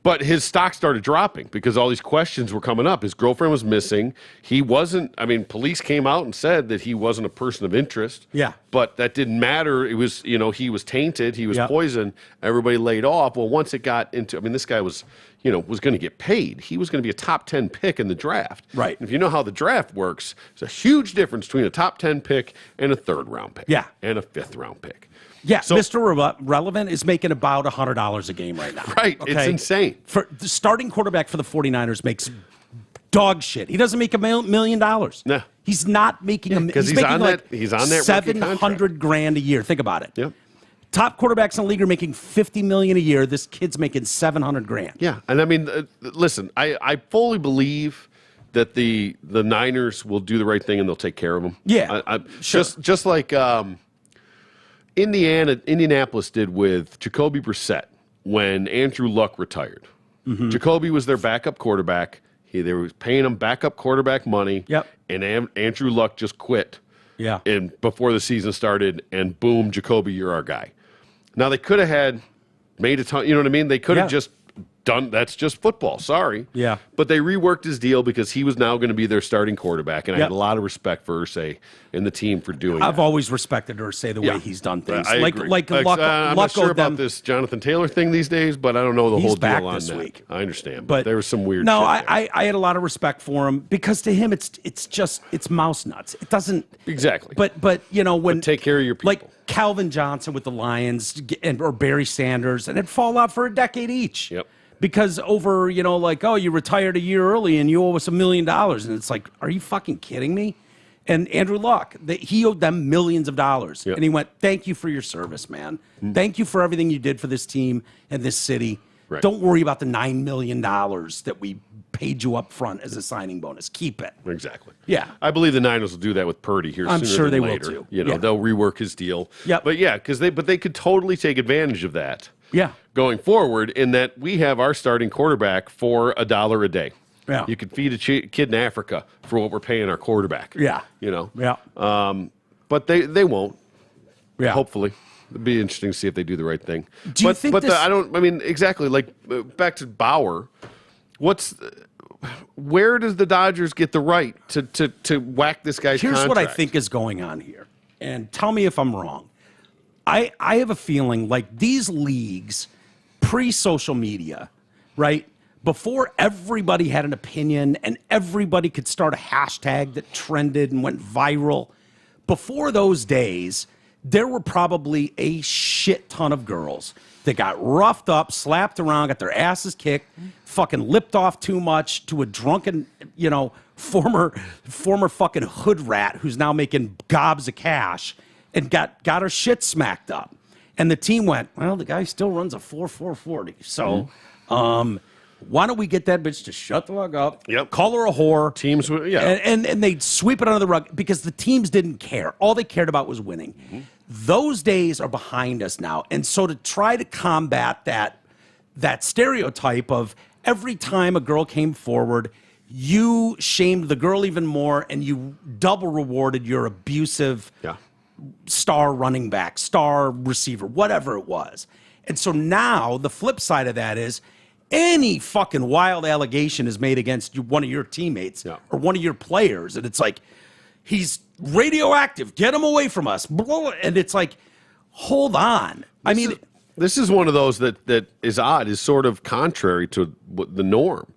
But his stock started dropping because all these questions were coming up. His girlfriend was missing. He wasn't, I mean, police came out and said that he wasn't a person of interest. Yeah. But that didn't matter. It was, you know, he was tainted. He was poisoned. Everybody laid off. Well, once it got into, I mean, this guy was, you know, was going to get paid. He was going to be a top 10 pick in the draft. Right. And if you know how the draft works, there's a huge difference between a top 10 pick and a 3rd round pick. Yeah. And a 5th round pick. Yeah, so, Mr. Relevant is making about $100 a game right now. Right, okay? It's insane. For the starting quarterback for the 49ers makes dog shit. He doesn't make $1 million. No. He's not making because he's on that $700,000 a year. Think about it. Yep. Top quarterbacks in the league are making $50 million a year. This kid's making $700,000. Yeah, and I mean, listen, I fully believe that the Niners will do the right thing and they'll take care of him. Yeah, sure. Just like Indianapolis did with Jacoby Brissett when Andrew Luck retired. Mm-hmm. Jacoby was their backup quarterback. They were paying him backup quarterback money. Yep. And Andrew Luck just quit. Yeah. And before the season started, and boom, Jacoby, you're our guy. Now they could have made a ton. You know what I mean? They could have just done. That's just football. Sorry. Yeah. But they reworked his deal because he was now going to be their starting quarterback, and I had a lot of respect for Irsay and the team for doing that. I've always respected Irsay the way he's done things. I agree. Luck I'm not sure about this Jonathan Taylor thing these days, but I don't know the whole deal on that. Week. I understand, but there was some weird. No, shit I had a lot of respect for him because to him it's mouse nuts. It doesn't exactly. But you know when take care of your people. Like Calvin Johnson with the Lions or Barry Sanders, and it'd fall out for a decade each. Yep. Because over, you know, like, oh, you retired a year early and you owe us $1 million. And it's like, are you fucking kidding me? And Andrew Luck, he owed them millions of dollars. Yep. And he went, thank you for your service, man. Thank you for everything you did for this team and this city. Right. Don't worry about the $9 million that we paid you up front as a signing bonus. Keep it. Exactly. Yeah. I believe the Niners will do that with Purdy here I'm sooner sure than they later. will too. You know, they'll rework his deal. Yep. But yeah, because they could totally take advantage of that. Yeah. Going forward, in that we have our starting quarterback for $1 a day. Yeah. You could feed a kid in Africa for what we're paying our quarterback. Yeah. You know. Yeah. But they won't. Yeah. Hopefully. It'd be interesting to see if they do the right thing. Do you think I mean, exactly, like, back to Bauer, where does the Dodgers get the right to whack this guy's Here's contract? what I think is going on here, and tell me if I'm wrong. I have a feeling like these leagues, pre-social media, right, before everybody had an opinion and everybody could start a hashtag that trended and went viral, before those days, there were probably a shit ton of girls that got roughed up, slapped around, got their asses kicked, fucking lipped off too much to a drunken, former fucking hood rat who's now making gobs of cash and got her shit smacked up. And the team went, well, the guy still runs a 4.440. So, why don't we get that bitch to shut the fuck up? Yep. Call her a whore. Teams, yeah. And they'd sweep it under the rug because the teams didn't care. All they cared about was winning. Those days are behind us now. And so to try to combat that stereotype of every time a girl came forward, you shamed the girl even more and you double rewarded your abusive star running back, star receiver, whatever it was. And so now the flip side of that is any fucking wild allegation is made against one of your teammates or one of your players. And it's like, he's radioactive. Get him away from us. And it's like, hold on. This is one of those that is odd, is sort of contrary to the norm.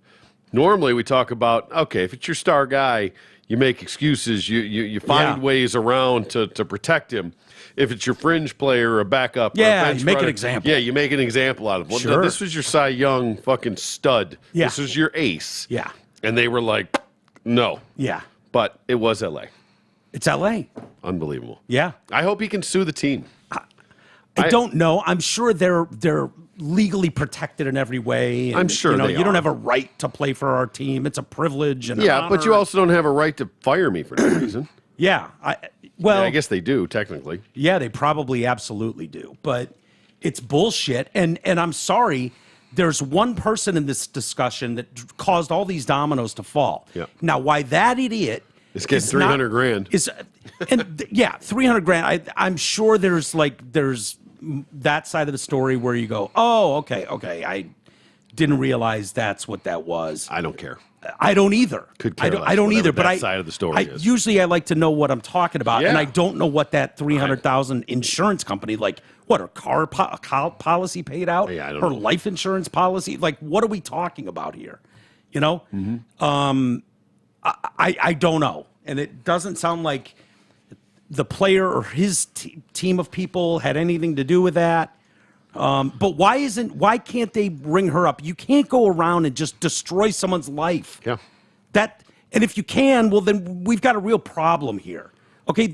Normally we talk about, okay, if it's your star guy, you make excuses, you find ways around to protect him. If it's your fringe player or a backup, or a bench you make runner, an example. Yeah, you make an example out of him. Well, Sure. This was your Cy Young fucking stud. Yeah. This was your ace. Yeah. And they were like, no. Yeah. But it was L.A. It's L.A. Unbelievable. Yeah. I hope he can sue the team. I don't know. I'm sure they're legally protected in every way. And, I'm sure you don't have a right to play for our team. It's a privilege and an honor. but you also don't have a right to fire me for no reason. I guess they do, technically. Yeah, they probably absolutely do. But it's bullshit. And I'm sorry, there's one person in this discussion that caused all these dominoes to fall. Yeah. Now, why that idiot It's getting 300 grand. Yeah, 300 grand. I'm sure there's that side of the story where you go, oh, okay. I didn't realize that's what that was. I don't care. I don't either. I don't either. But that side of the story is. Usually I like to know what I'm talking about, Yeah. and I don't know what that $300,000 insurance company, like what, her car policy paid out, Yeah, I don't her know. life insurance policy, like what are we talking about here? I don't know, and it doesn't sound like the player or his team of people had anything to do with that. But why can't they ring her up? You can't go around and just destroy someone's life. Yeah. And if you can, well, then we've got a real problem here. Okay,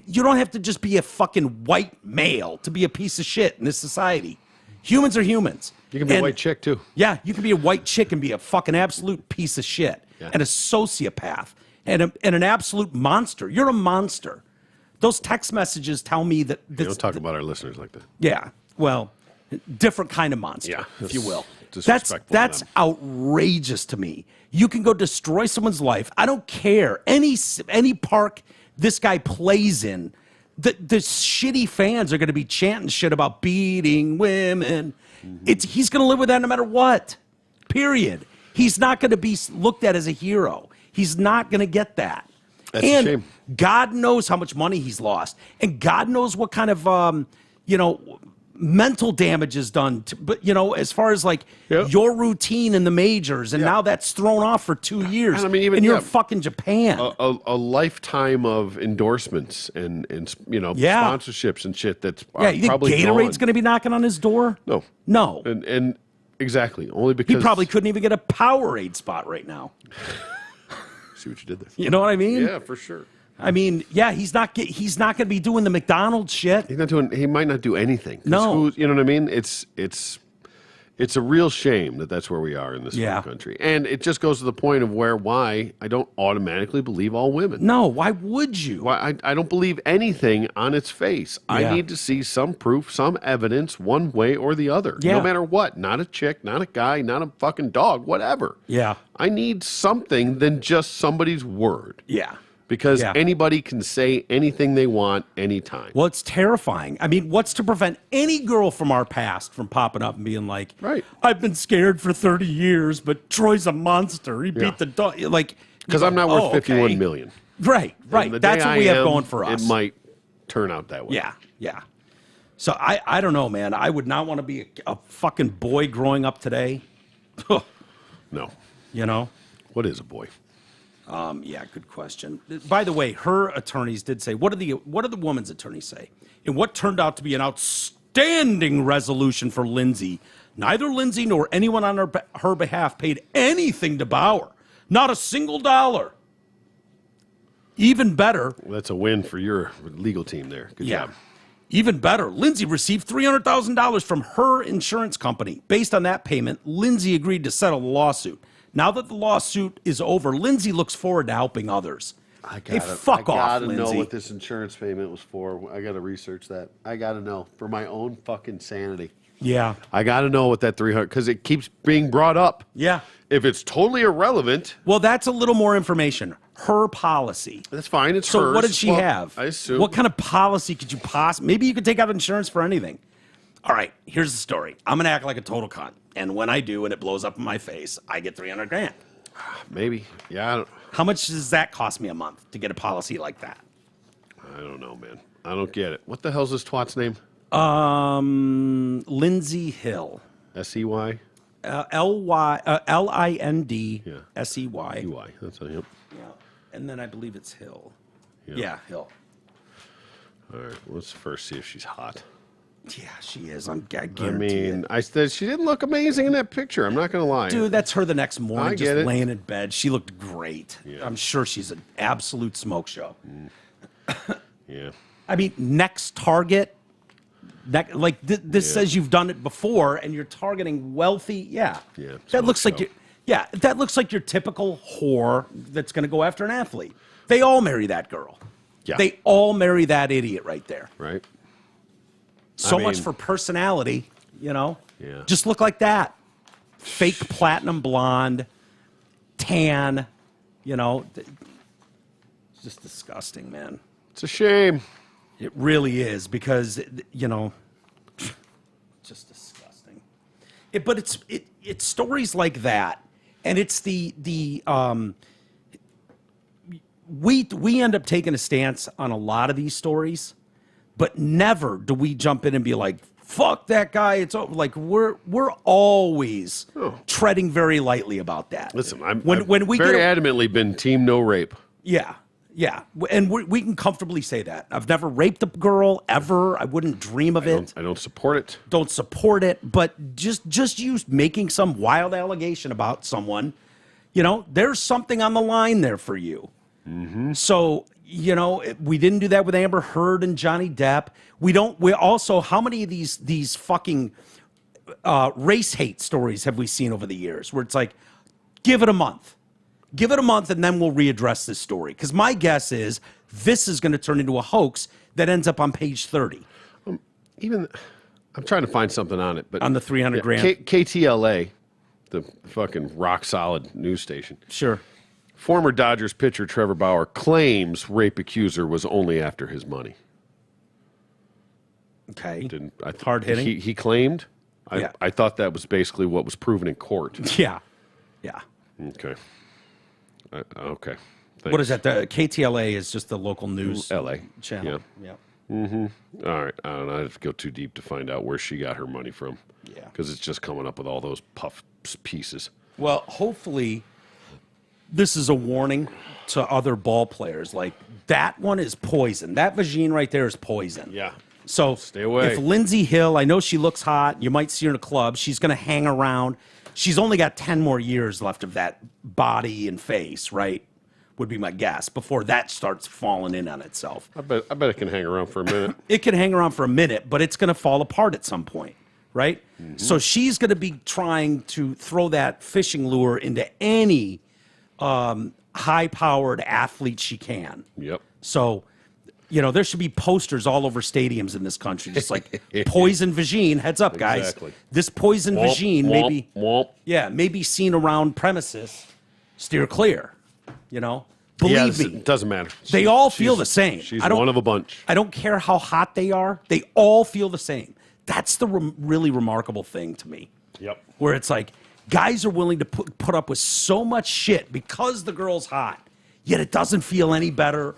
you don't have to just be a fucking white male to be a piece of shit in this society. Humans are humans. You can be a white chick, too. Yeah, you can be a white chick and be a fucking absolute piece of shit and a sociopath and an absolute monster. You're a monster. Those text messages tell me that... You don't talk about our listeners like that. Yeah, well, different kind of monster, if you will. That's outrageous to me. You can go destroy someone's life. I don't care. Any park this guy plays in, the shitty fans are going to be chanting shit about beating women. He's going to live with that no matter what, period. He's not going to be looked at as a hero. He's not going to get that. That's a shame. God knows how much money he's lost, and God knows what kind of mental damage is done. But as far as your routine in the majors, and now that's thrown off for 2 years. And I mean, and you're fucking Japan. A lifetime of endorsements and sponsorships and shit. That's you think probably Gatorade's going to be knocking on his door? No. And exactly, only because he probably couldn't even get a Powerade spot right now. See what you did there. You know what I mean? Yeah, for sure. I mean, he's not going to be doing the McDonald's shit. He's not doing. He might not do anything. No, you know what I mean. It's a real shame that's where we are in this country, and it just goes to the point of why I don't automatically believe all women. No, why would you? Why I don't believe anything on its face. Yeah. I need to see some proof, some evidence, one way or the other. Yeah. No matter what. Not a chick, not a guy, not a fucking dog, whatever. Yeah. I need something than just somebody's word. Yeah. Because anybody can say anything they want anytime. Well, it's terrifying. I mean, what's to prevent any girl from our past from popping up and being like, right. I've been scared for 30 years, but Troy's a monster. He beat the dog. Like, because I'm not worth $51 million. Right. That's what we have going for us. It might turn out that way. Yeah. So I don't know, man. I would not want to be a fucking boy growing up today. No. You know? What is a boy? Yeah, good question. By the way, her attorneys did say, what did the woman's attorneys say? In what turned out to be an outstanding resolution for Lindsay, neither Lindsay nor anyone on her behalf paid anything to Bauer. Not a single dollar. Even better. Well, that's a win for your legal team there. Good job. Even better, Lindsay received $300,000 from her insurance company. Based on that payment, Lindsay agreed to settle the lawsuit. Now that the lawsuit is over, Lindsay looks forward to helping others. Fuck off, Lindsay. I gotta know what this insurance payment was for. I gotta research that. I gotta know for my own fucking sanity. Yeah. I gotta know what that 300, because it keeps being brought up. Yeah. If it's totally irrelevant. Well, that's a little more information. Her policy. That's fine. It's so hers. What did she have? I assume. What kind of policy could you possibly? Maybe you could take out insurance for anything. All right, here's the story. I'm gonna act like a total cunt, and when I do, and it blows up in my face, I get $300,000. Maybe. Yeah. How much does that cost me a month to get a policy like that? I don't know, man. I don't get it. What the hell's this twat's name? Lindsay Hill. S-E-Y? L-I-N-D-S-E-Y. E-Y. That's a him. Yeah. And then I believe it's Hill. Yeah, Hill. All right. Let's first see if she's hot. Yeah, she is. I guarantee it. I said she didn't look amazing in that picture. I'm not going to lie. Dude, that's her the next morning just it. laying in bed. She looked great. Yeah. I'm sure she's an absolute smoke show. Yeah. I mean, next target, this says you've done it before and you're targeting wealthy. Yeah. Yeah. That looks like that looks like your typical whore that's going to go after an athlete. They all marry that girl. Yeah. They all marry that idiot right there. Right. So much for personality, you know? Yeah. Just look like that. Fake platinum blonde, tan, you know? It's just disgusting, man. It's a shame. It really is because, you know, just disgusting. But it's stories like that. And it's we end up taking a stance on a lot of these stories. But never do we jump in and be like, fuck that guy. It's like we're always treading very lightly about that. Listen, I've we very adamantly been team no rape. Yeah. And we can comfortably say that. I've never raped a girl ever. I wouldn't dream of it. I don't support it. Don't support it. But just you making some wild allegation about someone, you know, there's something on the line there for you. Mm-hmm. So, you know, we didn't do that with Amber Heard and Johnny Depp. We also, how many of these fucking race hate stories have we seen over the years where it's like, give it a month and then we'll readdress this story. Because my guess is this is going to turn into a hoax that ends up on page 30. I'm trying to find something on it, but on the $300,000. KTLA, the fucking rock solid news station. Sure. Former Dodgers pitcher Trevor Bauer claims rape accuser was only after his money. Okay. Hard hitting? He claimed? Yeah. I thought that was basically what was proven in court. Yeah. Okay. Okay. Thanks. What is that? The KTLA is just the local news LA channel. Yeah. Mm-hmm. All right. I don't know. I have to go too deep to find out where she got her money from. Yeah. Because it's just coming up with all those puff pieces. Well, hopefully this is a warning to other ball players. Like, that one is poison. That vagine right there is poison. Yeah. So stay away. If Lindsay Hill, I know she looks hot. You might see her in a club. She's going to hang around. She's only got 10 more years left of that body and face, right? Would be my guess before that starts falling in on itself. I bet it can hang around for a minute. It can hang around for a minute, but it's going to fall apart at some point, right? Mm-hmm. So she's going to be trying to throw that fishing lure into any high-powered athlete she can. Yep. So, you know, there should be posters all over stadiums in this country, just like poison vagine. Heads up, guys. Exactly. This poison vagine may be seen around premises. Steer clear. You know, Believe me. It doesn't matter. They all feel the same. She's one of a bunch. I don't care how hot they are. They all feel the same. That's the really remarkable thing to me. Yep. Where it's like, guys are willing to put up with so much shit because the girl's hot, yet it doesn't feel any better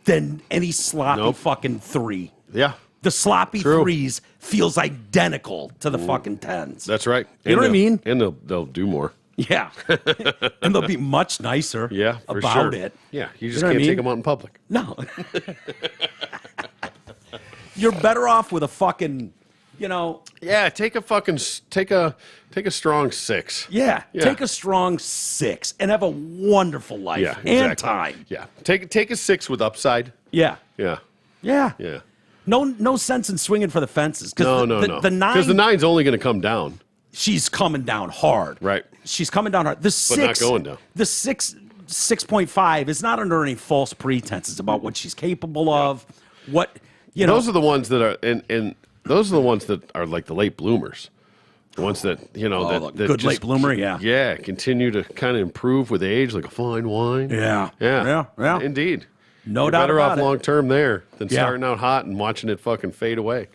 than any sloppy fucking 3. Yeah. The sloppy 3s feels identical to the fucking 10s. That's right. You know what I mean? And they'll do more. Yeah. And they'll be much nicer about it. Yeah, you just can't take them out in public. No. You're better off with a fucking, Yeah, take a strong 6. Yeah, take a strong 6 and have a wonderful life and time. Yeah, take a 6 with upside. Yeah. Yeah. Yeah. Yeah. No sense in swinging for the fences. No. The 9, because the 9's only going to come down. She's coming down hard. Right. She's coming down hard. The 6, but not going down. The 6.5 is not under any false pretenses about what she's capable of. What those are the ones that are, and those are the ones that are like the late bloomers. The ones that that good just, late bloomer, yeah, continue to kind of improve with age, like a fine wine. Yeah. Indeed. No doubt better about off it. long term there than starting out hot and watching it fucking fade away.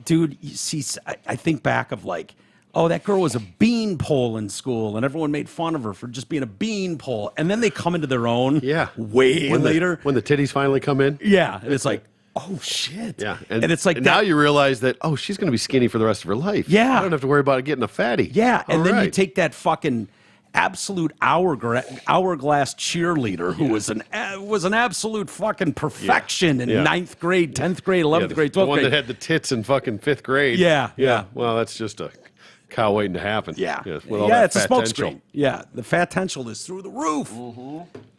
Dude, you see, I think back of like, oh, that girl was a beanpole in school, and everyone made fun of her for just being a beanpole, and then they come into their own. Yeah. Way later when the titties finally come in. Yeah, and it's like, oh shit. Yeah, and it's like now you realize that she's going to be skinny for the rest of her life. Yeah, I don't have to worry about getting a fatty. Yeah, and then you take that fucking absolute hourglass cheerleader who was an absolute fucking perfection in 9th grade, 10th grade, 11th grade, 12th grade. The one that had the tits in fucking 5th grade. Yeah. Well, that's just a cow waiting to happen. Yeah. With all that it's a fat smoke potential. screen. Yeah, the fat potential is through the roof.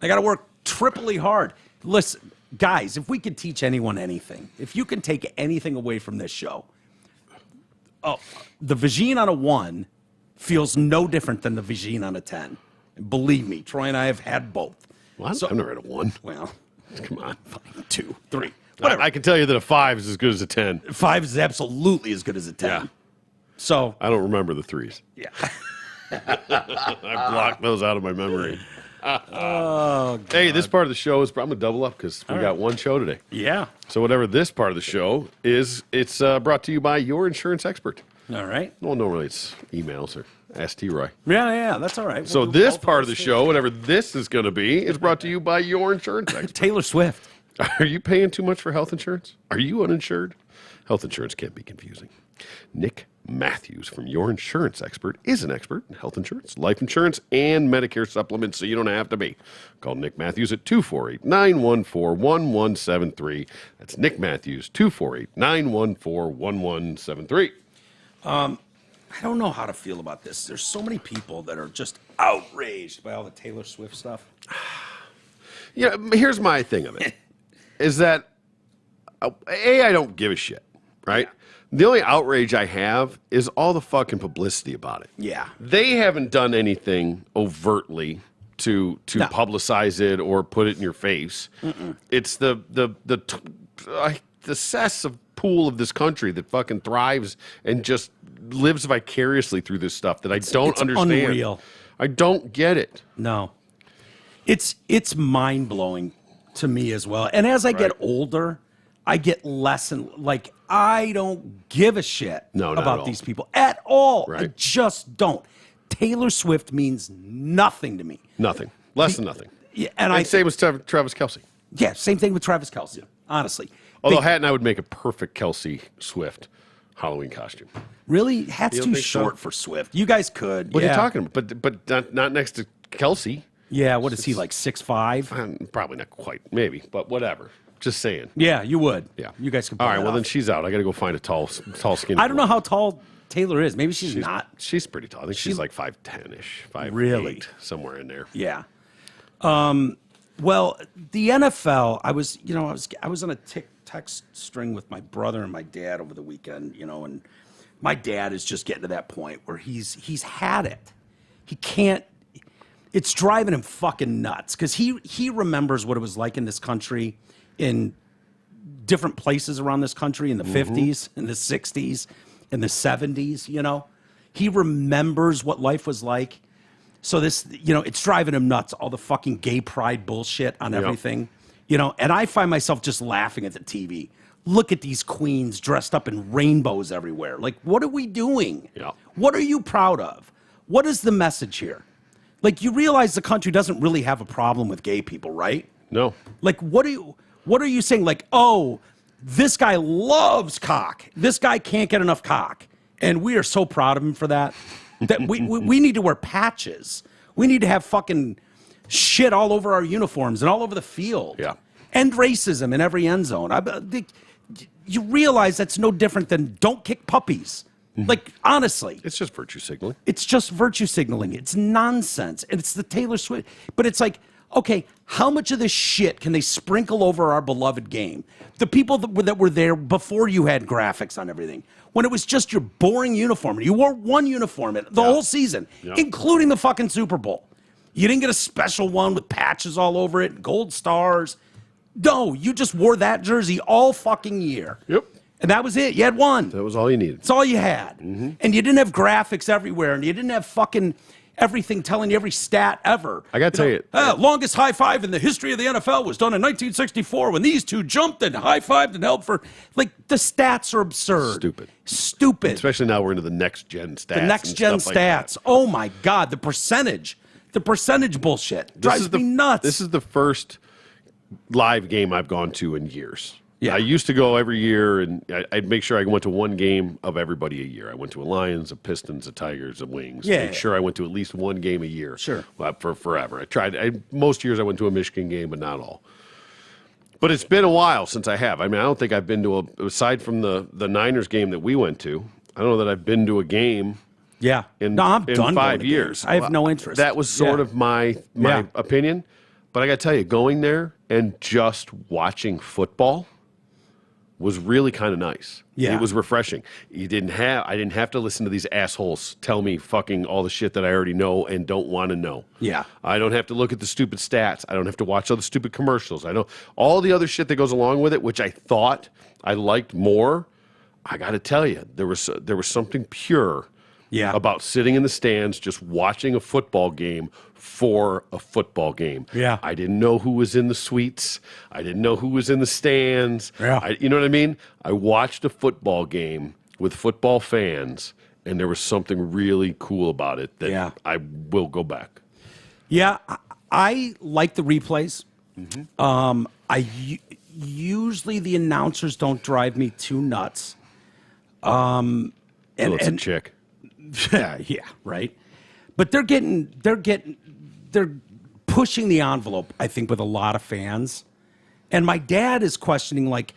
I got to work triply hard. Listen, guys, if we could teach anyone anything, if you can take anything away from this show, the vagine on a 1 feels no different than the vagine on a 10. Believe me, Troy and I have had both. Well, I've never had a 1. Well, come on. 2, 3. Whatever. I can tell you that a 5 is as good as a 10. 5 is absolutely as good as a 10. Yeah. So I don't remember the 3s. Yeah. I blocked those out of my memory. Oh, God. Hey, this part of the show is, I'm going to double up because we got one show today. Yeah. So whatever this part of the show is, it's brought to you by your insurance expert. All right. Well, normally it's emails or Ask T-Roy. Yeah, that's all right. So this part of the show, whatever this is going to be, is brought to you by your insurance expert. Taylor Swift. Are you paying too much for health insurance? Are you uninsured? Health insurance can be confusing. Nick Matthews from Your Insurance Expert is an expert in health insurance, life insurance, and Medicare supplements, so you don't have to be. Call Nick Matthews at 248-914-1173. That's Nick Matthews, 248-914-1173. I don't know how to feel about this. There's so many people that are just outraged by all the Taylor Swift stuff. Yeah, here's my thing of it, is that, I don't give a shit, right? Yeah. The only outrage I have is all the fucking publicity about it. Yeah. They haven't done anything overtly to publicize it or put it in your face. It's the cesspool of this country that fucking thrives and just lives vicariously through this stuff that I don't understand. Unreal. I don't get it. No. It's mind-blowing to me as well. And as I get older, I get less and like I don't give a shit about these people at all. Right. I just don't. Taylor Swift means nothing to me. Nothing. Less than nothing. Yeah, and same with Travis Kelce. Yeah, same thing with Travis Kelce, honestly. Although Hat and I would make a perfect Kelce Swift Halloween costume. Really? Hat's too short for Swift. You guys could. What are you talking about? But not next to Kelce. Yeah, what is he, like 6'5"? Probably not quite. Maybe, but whatever. Just saying. Yeah, you would. Yeah. You guys could. All right, well, then she's out. I got to go find a tall skinny. I don't know how tall Taylor is. Maybe she's not. She's pretty tall. I think she's like 5'10"-ish, 5'8", really? Somewhere in there. Yeah. Well, the NFL, I was on a text string with my brother and my dad over the weekend, and my dad is just getting to that point where he's had it. He can't. It's driving him fucking nuts because he remembers what it was like in this country, in different places around this country in the 50s, in the 60s, in the 70s, He remembers what life was like. So this, it's driving him nuts, all the fucking gay pride bullshit on everything, and I find myself just laughing at the TV. Look at these queens dressed up in rainbows everywhere. Like, what are we doing? Yeah. What are you proud of? What is the message here? Like, you realize the country doesn't really have a problem with gay people, right? No. Like, what are you saying? Like, oh, this guy loves cock. This guy can't get enough cock. And we are so proud of him for that. That we need to wear patches. We need to have fucking shit all over our uniforms and all over the field. Yeah. End racism in every end zone. You realize that's no different than don't kick puppies. Like, honestly. It's just virtue signaling. It's just virtue signaling. It's nonsense. And it's the Taylor Swift. But it's like, okay, how much of this shit can they sprinkle over our beloved game? The people that were there before you had graphics on everything, when it was just your boring uniform. You wore one uniform the whole season, including the fucking Super Bowl. You didn't get a special one with patches all over it, gold stars. No, you just wore that jersey all fucking year. Yep. And that was it. You had one. That was all you needed. That's all you had. And you didn't have graphics everywhere, and you didn't have fucking everything telling you every stat ever. I got to tell you. Longest high five in the history of the NFL was done in 1964 when these two jumped and high-fived and held for... Like, the stats are absurd. Stupid. Especially now we're into the next-gen stats. The next-gen stats. Oh, my God. The percentage bullshit drives me nuts. This is the first live game I've gone to in years. Yeah. I used to go every year, and I'd make sure I went to one game of everybody a year. I went to a Lions, a Pistons, a Tigers, a Wings. Yeah. Made sure I went to at least one game a year. Sure. For forever. Most years I went to a Michigan game, but not all. But it's been a while since I have. I mean, I don't think I've been to aside from the Niners game that we went to, I don't know that I've been to a game in I'm done 5 years. I have no interest. That was sort of my opinion. But I got to tell you, going there and just watching football was really kind of nice. Yeah. It was refreshing. I didn't have to listen to these assholes tell me fucking all the shit that I already know and don't want to know. Yeah. I don't have to look at the stupid stats. I don't have to watch all the stupid commercials. I don't all the other shit that goes along with it, which I thought I liked more. I got to tell you, there was something pure about sitting in the stands just watching a football game for a football game. Yeah. I didn't know who was in the suites. I didn't know who was in the stands. Yeah. You know what I mean? I watched a football game with football fans, and there was something really cool about it that I will go back. Yeah, I like the replays. Usually the announcers don't drive me too nuts. And it's a chick. Yeah, right. But they're pushing the envelope, I think, with a lot of fans. And my dad is questioning, like,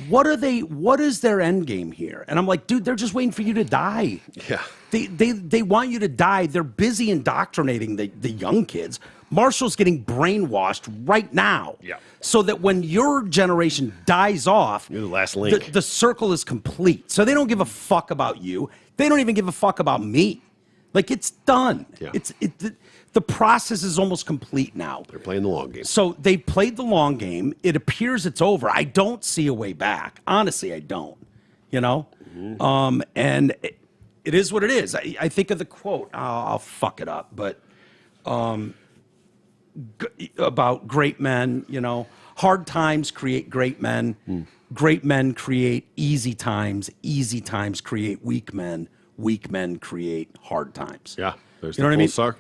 what is their end game here? And I'm like, dude, they're just waiting for you to die. Yeah. They want you to die. They're busy indoctrinating the young kids. Marshall's getting brainwashed right now. Yeah. So that when your generation dies off, you're the last link. The circle is complete. So they don't give a fuck about you. They don't even give a fuck about me. Like, it's done. Yeah. The process is almost complete now. They're playing the long game. So they played the long game. It appears it's over. I don't see a way back. Honestly, I don't. And it is what it is. I think of the quote. I'll fuck it up, but about great men. Hard times create great men. Great men create easy times. Easy times create weak men. Weak men create hard times. Yeah, there's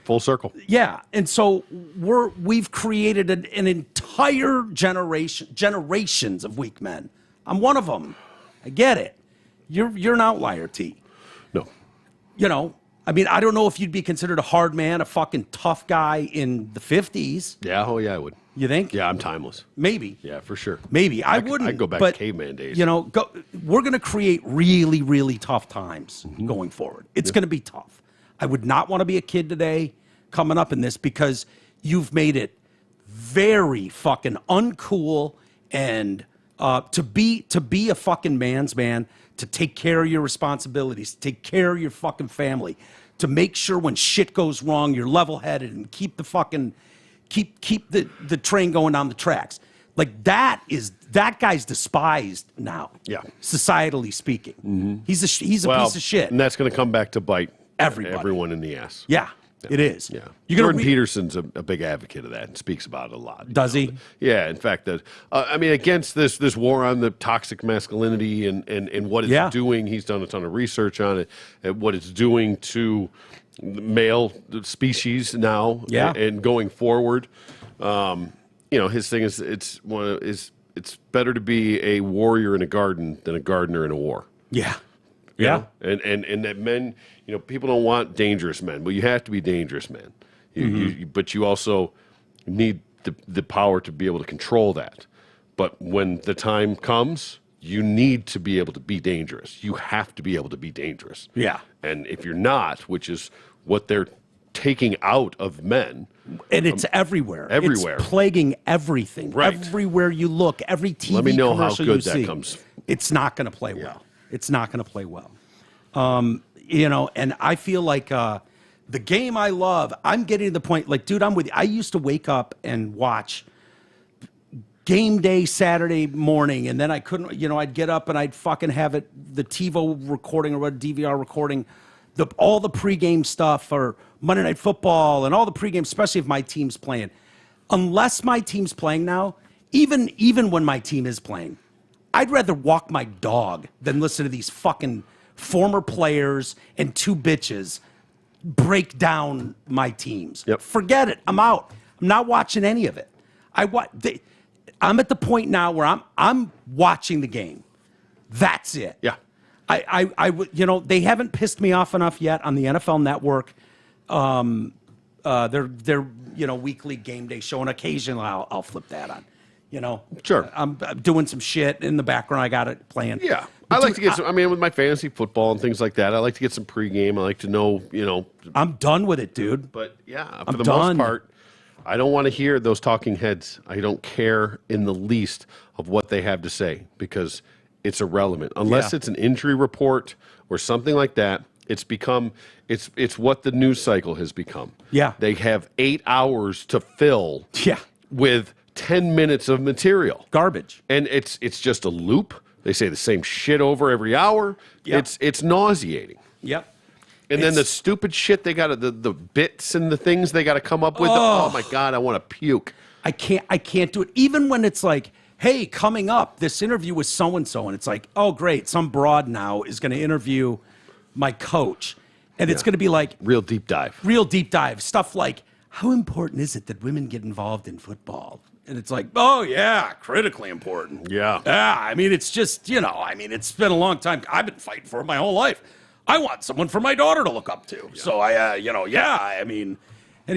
full circle. Yeah, and so we've created an entire generations of weak men. I'm one of them. I get it. You're an outlier, T. No. I mean, I don't know if you'd be considered a hard man, a fucking tough guy in the 50s. Yeah, I would. You think? Yeah, I'm timeless. Maybe. Yeah, for sure. Maybe. I wouldn't. I'd go back to caveman days. We're going to create really, really tough times going forward. It's going to be tough. I would not want to be a kid today coming up in this because you've made it very fucking uncool and to be a fucking man's man, to take care of your responsibilities, to take care of your fucking family, to make sure when shit goes wrong, you're level-headed and keep the fucking... Keep the train going down the tracks. Like, that guy's despised now. Yeah. Societally speaking. He's a piece of shit. And that's going to come back to bite everybody. Everyone in the ass. Yeah. It is. Yeah. Jordan Peterson's a big advocate of that and speaks about it a lot. Does he? Yeah. In fact, that against this war on the toxic masculinity and what it's doing, he's done a ton of research on it, and what it's doing to the male species now and going forward. His thing is it's better to be a warrior in a garden than a gardener in a war. Yeah. Yeah. And that men, people don't want dangerous men, but you have to be dangerous men. But you also need the power to be able to control that. But when the time comes, you need to be able to be dangerous. You have to be able to be dangerous. Yeah. And if you're not, which is what they're taking out of men. And it's everywhere. Everywhere. It's plaguing everything. Right. Everywhere you look, every TV Let me know how commercial good you that see, comes. It's not going to play well. It's not going to play well. And I feel like the game I love, I'm getting to the point, like, dude, I'm with you. I used to wake up and watch game day Saturday morning, and then I couldn't, I'd get up and I'd fucking have the TiVo recording or what, DVR recording, all the pregame stuff or Monday Night Football and all the pregame, especially if my team's playing. Unless my team's playing now, even when my team is playing, I'd rather walk my dog than listen to these fucking former players and two bitches break down my teams. Yep. Forget it. I'm out. I'm not watching any of it. I'm at the point now where I'm watching the game. That's it. Yeah. They haven't pissed me off enough yet on the NFL Network. Their weekly game day show, and occasionally I'll flip that on. Sure. I'm doing some shit in the background. I got it playing. Yeah. I like to get some, with my fantasy football and things like that, I like to get some pregame. I like to know, I'm done with it, dude. But yeah, for the most part, I don't want to hear those talking heads. I don't care in the least of what they have to say because it's irrelevant. Unless it's an injury report or something like that, it's what the news cycle has become. Yeah. They have 8 hours to fill with 10 minutes of material. Garbage. And it's just a loop. They say the same shit over every hour. Yep. It's nauseating. Yep. And then the stupid shit they got the bits and the things they got to come up with. Oh my God, I want to puke. I can't do it. Even when it's like, hey, coming up, this interview with so and so, and it's like, oh great, some broad now is going to interview my coach, and it's going to be like real deep dive stuff like, how important is it that women get involved in football? And it's like, oh, yeah, critically important. Yeah. Yeah, it's just, it's been a long time. I've been fighting for it my whole life. I want someone for my daughter to look up to. Yeah. So, and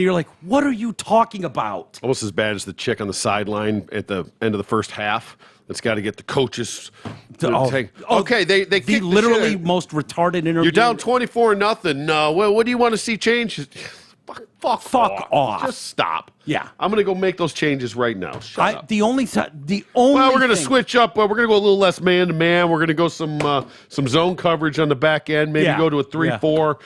you're like, what are you talking about? Almost as bad as the chick on the sideline at the end of the first half that's got to get the coaches to take. Okay, they the literally most retarded interview. You're down 24-0. No, what do you want to see change? Fuck off. Just stop. Yeah. I'm going to go make those changes right now. Shut up. The only well, we're going to switch up. We're going to go a little less man-to-man. We're going to go some zone coverage on the back end. Maybe go to a 3-4.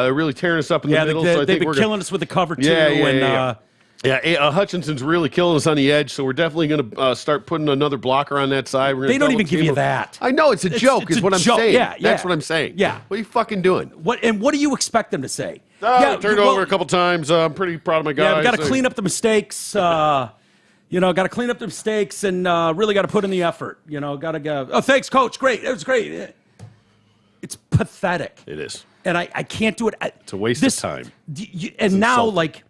They're really tearing us up in the middle. They've been killing us with the cover, too. Hutchinson's really killing us on the edge, so we're definitely going to start putting another blocker on that side. They don't even give you that. I know, it's a joke, is what I'm saying. Yeah, That's what I'm saying. Yeah. What are you fucking doing? What do you expect them to say? Turned over a couple times. I'm pretty proud of my guys. Yeah, got to clean up the mistakes. Got to clean up the mistakes and really got to put in the effort. Got to go, oh, thanks, coach. Great. It was great. It's pathetic. It is. And I can't do it. It's a waste of time. And now, like,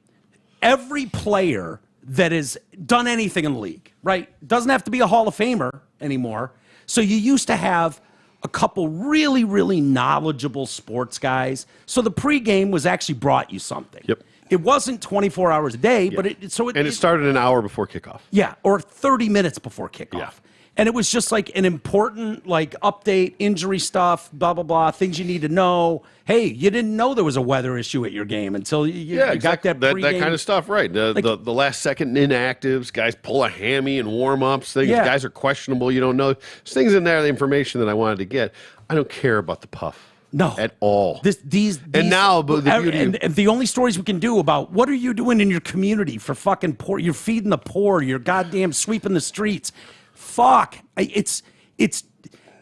every player that has done anything in the league, right, doesn't have to be a Hall of Famer anymore. So you used to have a couple really, really knowledgeable sports guys. So the pregame was actually brought you something. Yep. It wasn't 24 hours a day, but it started an hour before kickoff. Yeah, or 30 minutes before kickoff. Yeah. And it was just like an important update, injury stuff, blah, blah, blah, things you need to know. Hey, you didn't know there was a weather issue at your game until you got that pregame. That kind of stuff, right. The last second inactives, guys pull a hammy in warm-ups, things. Yeah. Guys are questionable, you don't know. There's things in there, the information that I wanted to get. I don't care about the puff. No. At all. These and now, but the beauty and the only stories we can do about what are you doing in your community for fucking poor, you're feeding the poor, you're goddamn sweeping the streets. Fuck.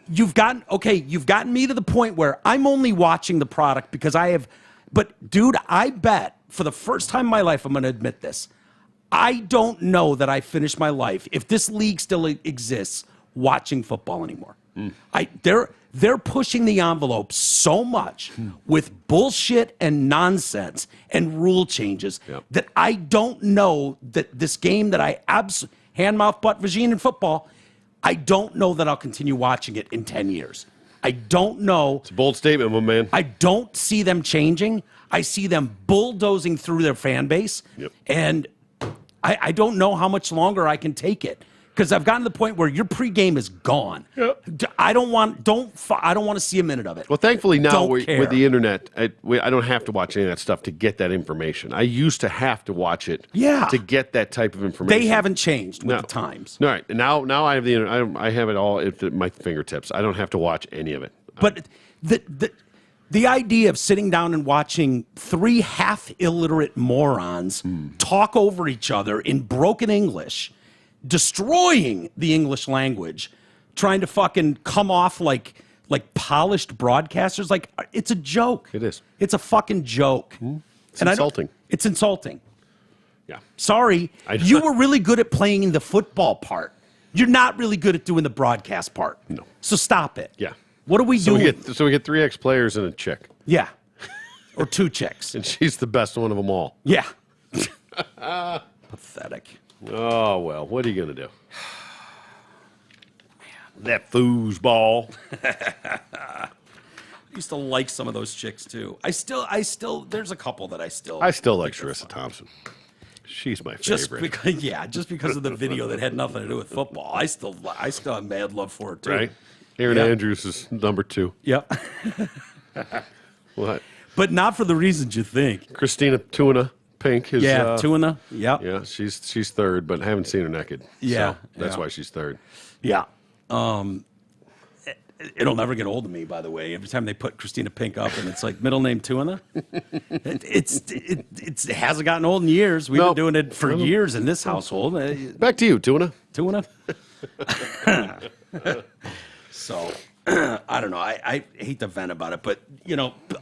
You've gotten me to the point where I'm only watching the product because but dude, I bet for the first time in my life, I'm going to admit this. I don't know that I finished my life, if this league still exists, watching football anymore. They're pushing the envelope so much with bullshit and nonsense and rule changes that I don't know that this game that I hand, mouth, butt, vagine in football, I don't know that I'll continue watching it in 10 years. I don't know. It's a bold statement, my man. I don't see them changing. I see them bulldozing through their fan base. And I don't know how much longer I can take it. Because I've gotten to the point where your pregame is gone. I don't want to see a minute of it. Well, thankfully now with the internet, I don't have to watch any of that stuff to get that information. I used to have to watch it to get that type of information. They haven't changed with the times. All right, and now I have the internet. I have it all at my fingertips. I don't have to watch any of it. But the idea of sitting down and watching three half illiterate morons talk over each other in broken English, destroying the English language, trying to fucking come off like polished broadcasters. Like, it's a joke. It is. It's a fucking joke. It's insulting. It's insulting. Yeah. Sorry. You were really good at playing the football part. You're not really good at doing the broadcast part. No. So stop it. Yeah. What are we doing? So we get 3 ex-players and a chick. Yeah. Or 2 chicks. And she's the best one of them all. Yeah. Pathetic. Oh, well, what are you going to do? That foosball. I used to like some of those chicks, too. I still, there's a couple that I still like Sharissa Thompson. She's my favorite. Just because of the video that had nothing to do with football. I still have mad love for her, too. Right? Aaron Andrews is number 2. Yep. What? But not for the reasons you think. Christina Tuna Pink is Tuna. Yep. Yeah, she's 3rd, but I haven't seen her naked. Yeah. So that's why she's 3rd. Yeah. It'll never get old to me, by the way. Every time they put Christina Pink up and it's like middle name Tuna, it hasn't gotten old in years. We've been doing it for years in this household. Back to you, Tuna. Tuna. So, I don't know. I hate to vent about it, but,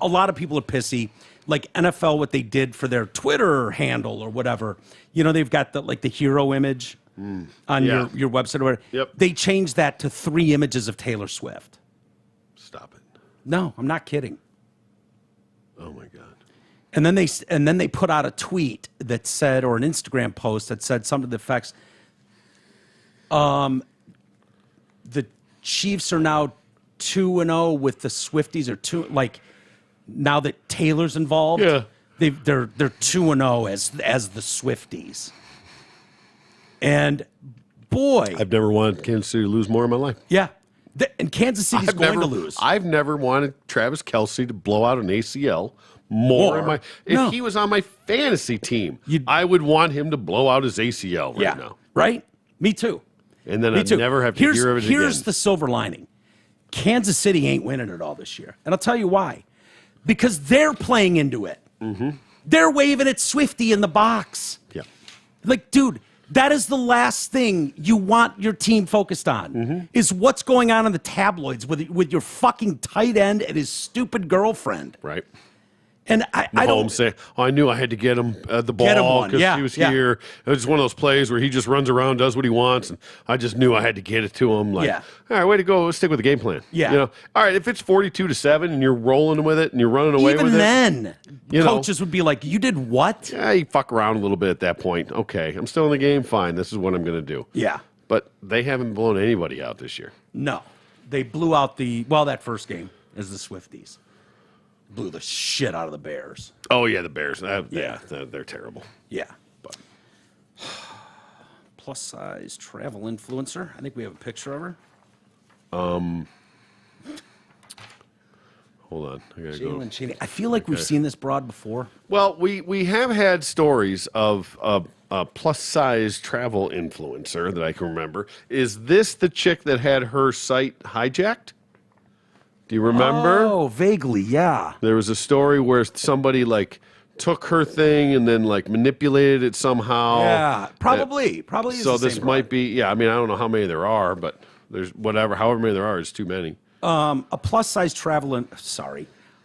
a lot of people are pissy. Like NFL, what they did for their Twitter handle or whatever, they've got the hero image on your website or whatever. Yep. They changed that to 3 images of Taylor Swift. Stop it. No, I'm not kidding. Oh, my God. And then they put out a tweet that said, or an Instagram post that said something to the effects, the Chiefs are now 2-0 with the Swifties, or 2, now that Taylor's involved. Yeah. They're 2-0 as the Swifties. And boy, I've never wanted Kansas City to lose more in my life. Yeah. And Kansas City's going to lose. I've never wanted Travis Kelce to blow out an ACL more in my. If he was on my fantasy team, I would want him to blow out his ACL right now. Right? Me too. And then I'd never have to hear of it again. Here's the silver lining. Kansas City ain't winning it all this year. And I'll tell you why. Because they're playing into it. Mm-hmm. They're waving at Swifty in the box. Yeah. Like, dude, that is the last thing you want your team focused on, is what's going on in the tabloids with your fucking tight end and his stupid girlfriend. Right. And I don't say, I knew I had to get him the ball because he was here. It was one of those plays where he just runs around, does what he wants, and I just knew I had to get it to him. All right, way to go. Let's stick with the game plan. Yeah. All right, if it's 42-7 and you're rolling with it and you're running away with it. Even then, coaches would be like, you did what? Yeah, you fuck around a little bit at that point. Okay, I'm still in the game. Fine. This is what I'm going to do. Yeah. But they haven't blown anybody out this year. No. They blew out that first game is the Swifties. Blew the shit out of the Bears. Oh, yeah, the Bears. They're terrible. Yeah. But plus size travel influencer. I think we have a picture of her. Hold on. I gotta Jalen Cheney. I feel like we've seen this broad before. Well, we have had stories of a plus size travel influencer that I can remember. Is this the chick that had her site hijacked? Do you remember? Oh, vaguely, yeah. There was a story where somebody took her thing and then manipulated it somehow. Yeah, probably. Probably. So this might be. Yeah, I mean, I don't know how many there are, but there's however many there are, it's too many. A plus size a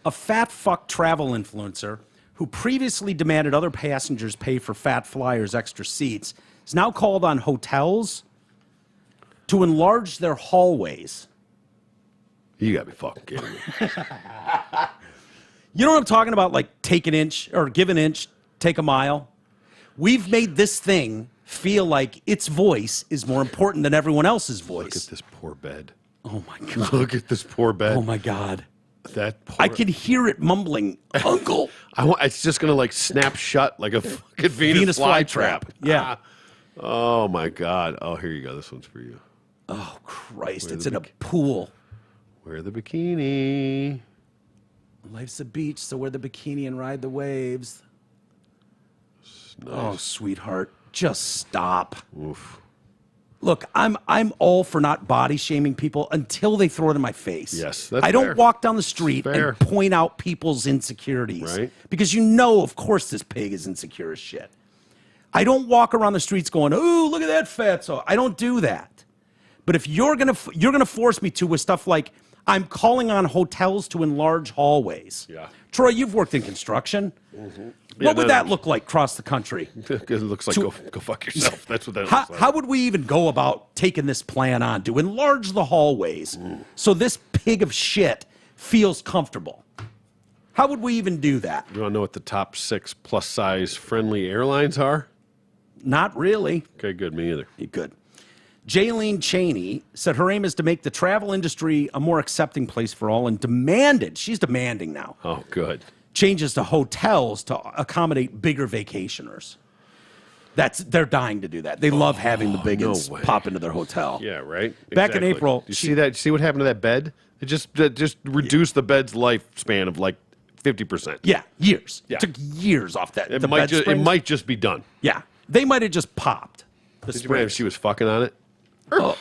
fat fuck travel influencer who previously demanded other passengers pay for fat flyers' extra seats, has now called on hotels to enlarge their hallways. You gotta be fucking kidding me. You know what I'm talking about? Like, take an inch, or give an inch, take a mile. We've made this thing feel like its voice is more important than everyone else's voice. Look at this poor bed. Oh, my God. Look at this poor bed. Oh, my God. That poor... I can hear it mumbling, Uncle. It's just going to, like, snap shut like a fucking Venus flytrap. Yeah. Oh, my God. Oh, here you go. This one's for you. Oh, Christ. It's in a pool. Wear the bikini. Life's a beach, so wear the bikini and ride the waves. Nice. Oh, sweetheart. Just stop. Oof. Look, I'm all for not body shaming people until they throw it in my face. Yes, that's I don't fair. walk down the street and point out people's insecurities. Right. Because you know, of course, this pig is insecure as shit. I don't walk around the streets going, "Ooh, look at that fatso." I don't do that. But if you're gonna force me to with stuff like I'm calling on hotels to enlarge hallways. Yeah. Troy, you've worked in construction. Mm-hmm. What would that look like across the country? It looks like go fuck yourself. That's what that looks like. How would we even go about taking this plan on to enlarge the hallways so this pig of shit feels comfortable? How would we even do that? You want to know what the top 6 plus-size friendly airlines are? Not really. Okay, good. Me either. Good. Jaylene Cheney said her aim is to make the travel industry a more accepting place for all and she's demanding now. Oh, good. Changes to hotels to accommodate bigger vacationers. They're dying to do that. They love having the biggins pop into their hotel. Yeah, right? Back in April. You see that? See what happened to that bed? It just reduced the bed's lifespan of like 50%. Yeah, years. Yeah. It took years off that. It might just be done. Yeah. They might have just popped. Did you imagine if she was fucking on it? Oh.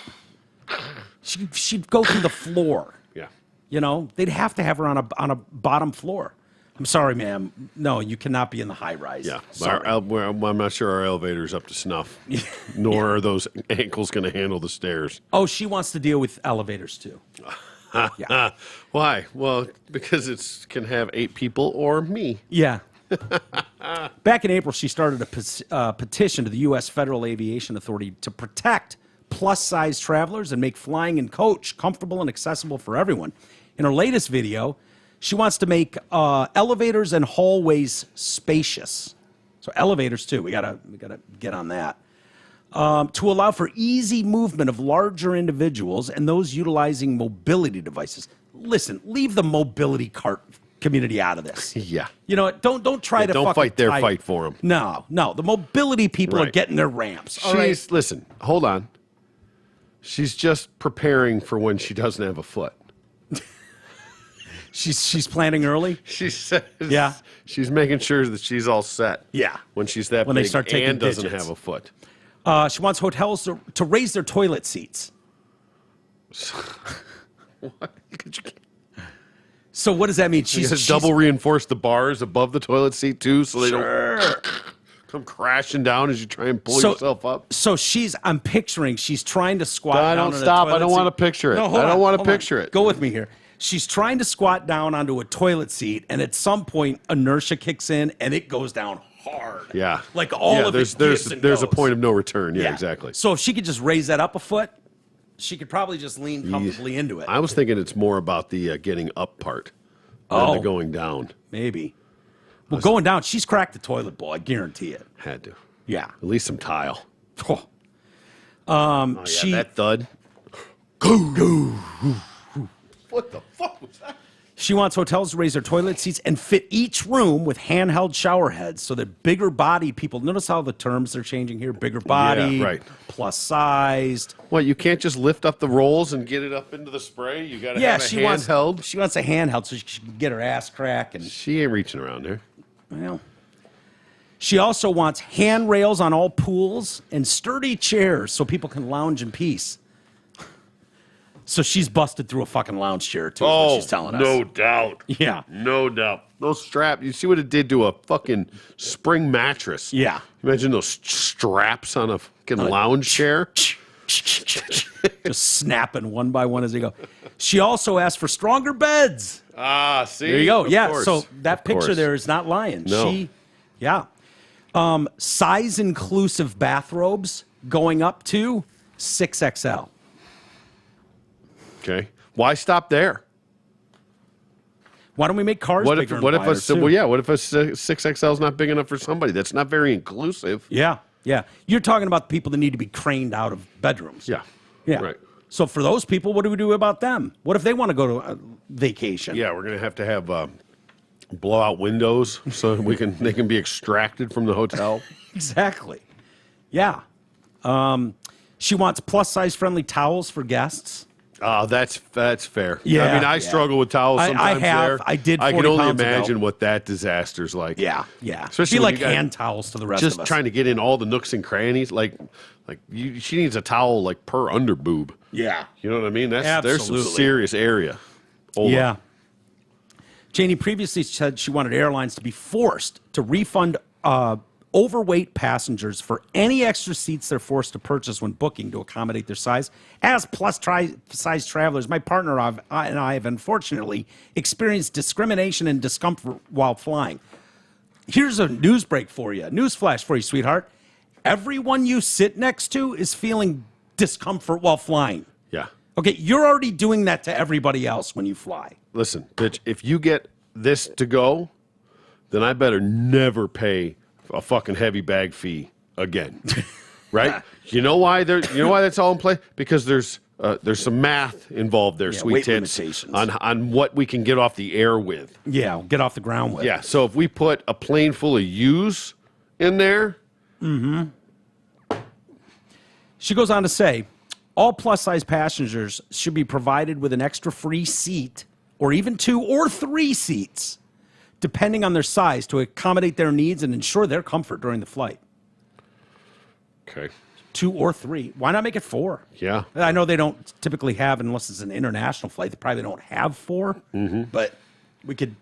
She'd go through the floor. Yeah. You know, they'd have to have her on a bottom floor. I'm sorry, ma'am. No, you cannot be in the high rise. Yeah. Sorry. I'm not sure our elevator's up to snuff, nor are those ankles going to handle the stairs. Oh, she wants to deal with elevators too. Yeah. Why? Well, because it can have 8 people or me. Yeah. Back in April, she started a petition to the U.S. Federal Aviation Authority to protect plus-size travelers and make flying in coach comfortable and accessible for everyone. In her latest video, she wants to make elevators and hallways spacious. So elevators too. We gotta get on that. To allow for easy movement of larger individuals and those utilizing mobility devices. Listen, leave the mobility cart community out of this. Yeah. You know what? Don't try to don't fight their fight for them. No. The mobility people are getting their ramps. Listen, hold on. She's just preparing for when she doesn't have a foot. She's planning early. She says, yeah. She's making sure that she's all set. Yeah. When she's that when big they start taking and doesn't digits. have a foot. She wants hotels to raise their toilet seats. What? So what does that mean? She's double reinforce the bars above the toilet seat too, so they don't come crashing down as you try and pull yourself up. So I'm picturing she's trying to squat down. Don't stop. I don't want to picture it. No, I don't want to picture it. Go with me here. She's trying to squat down onto a toilet seat, and at some point, inertia kicks in, and it goes down hard. Yeah. Like all of it there's a point of no return. Yeah, exactly. So if she could just raise that up a foot, she could probably just lean comfortably into it. I was thinking it's more about the getting up part than the going down. Maybe. Well, going down, she's cracked the toilet bowl. I guarantee it. Had to. Yeah. At least some tile. Oh. That thud. Go. What the fuck was that? She wants hotels to raise their toilet seats and fit each room with handheld shower heads so that bigger body people, notice how the terms are changing here, bigger body, plus sized. What, you can't just lift up the rolls and get it up into the spray? You got to have a handheld? She wants a handheld so she can get her ass crack. And she ain't reaching around there. Well, she also wants handrails on all pools and sturdy chairs so people can lounge in peace. So she's busted through a fucking lounge chair, too, is what she's telling us. No doubt. Yeah. No doubt. Those straps, you see what it did to a fucking spring mattress? Yeah. Imagine those straps on a fucking lounge chair. just snapping one by one as they go. She also asked for stronger beds. Ah, see? There you go. Of Yeah, course. so that Of picture course. there is not lying. No. Size-inclusive bathrobes going up to 6XL. Okay. Why stop there? Why don't we make cars What bigger if what and if wider, a too? well, yeah? What if a 6XL is not big enough for somebody? That's not very inclusive. Yeah. You're talking about the people that need to be craned out of bedrooms. Yeah. Yeah. Right. So for those people, what do we do about them? What if they want to go to a vacation? Yeah, we're gonna have blowout windows so they can be extracted from the hotel. Exactly. Yeah. She wants plus-size friendly towels for guests. Oh, that's fair. Yeah, I mean, I yeah. struggle with towels sometimes. I did 40 I can only pounds ago. imagine what that disaster's like. Yeah. Especially Be when like you got- hand towels to the rest Just of us. trying to get in all the nooks and crannies. She needs a towel like per under boob. Yeah. You know what I mean? There's some Absolutely. serious area. Hold Yeah. on. Janie previously said she wanted airlines to be forced to refund overweight passengers for any extra seats they're forced to purchase when booking to accommodate their size. As plus-size travelers, my partner and I have unfortunately experienced discrimination and discomfort while flying. Here's a news break for you. Newsflash for you, sweetheart. Everyone you sit next to is feeling discomfort while flying. Yeah. Okay, you're already doing that to everybody else when you fly. Listen, bitch, if you get this to go, then I better never pay a fucking heavy bag fee again. Right? You know why that's all in play? Because there's some math involved there, sweet weight tits, limitations. on what we can get off the air with. Yeah, get off the ground with. Yeah, so if we put a plane full of U's in there, She goes on to say, all plus-size passengers should be provided with an extra free seat or even 2 or 3 seats, depending on their size, to accommodate their needs and ensure their comfort during the flight. okay. 2 or 3. Why not make it 4? Yeah. I know they don't typically have, unless it's an international flight, they probably don't have 4. But we could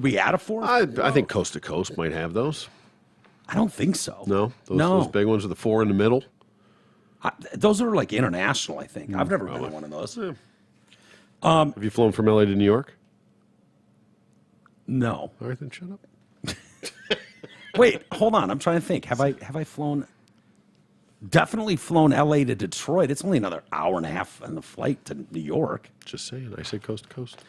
we add a 4? I think coast to coast might have those. I don't think so. No? No. Those big ones with the 4 in the middle? Those are like international, I think. I've never been on one of those. Have you flown from LA to New York? No. All right, then shut up. Wait, hold on. I'm trying to think. Have I flown? Definitely flown LA to Detroit. It's only another hour and a half on the flight to New York. Just saying. I said coast to coast.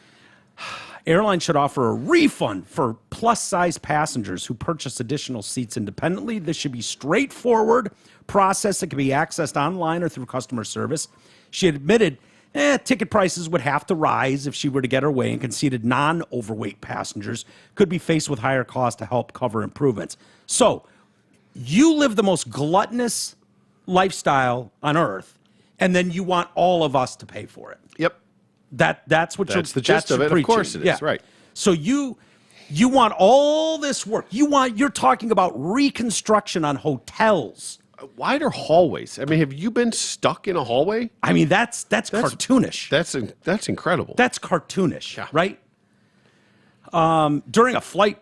Airlines should offer a refund for plus-size passengers who purchase additional seats independently. This should be straightforward process that can be accessed online or through customer service. She admitted ticket prices would have to rise if she were to get her way, and conceded non-overweight passengers could be faced with higher costs to help cover improvements. So you live the most gluttonous lifestyle on earth, and then you want all of us to pay for it. Yep. That's what That's the gist of it. Of course it is, right. So you want all this work. You're talking about reconstruction on hotels. Wider hallways. I mean, have you been stuck in a hallway? I mean, that's cartoonish. That's incredible. That's cartoonish, Yeah. right? During a flight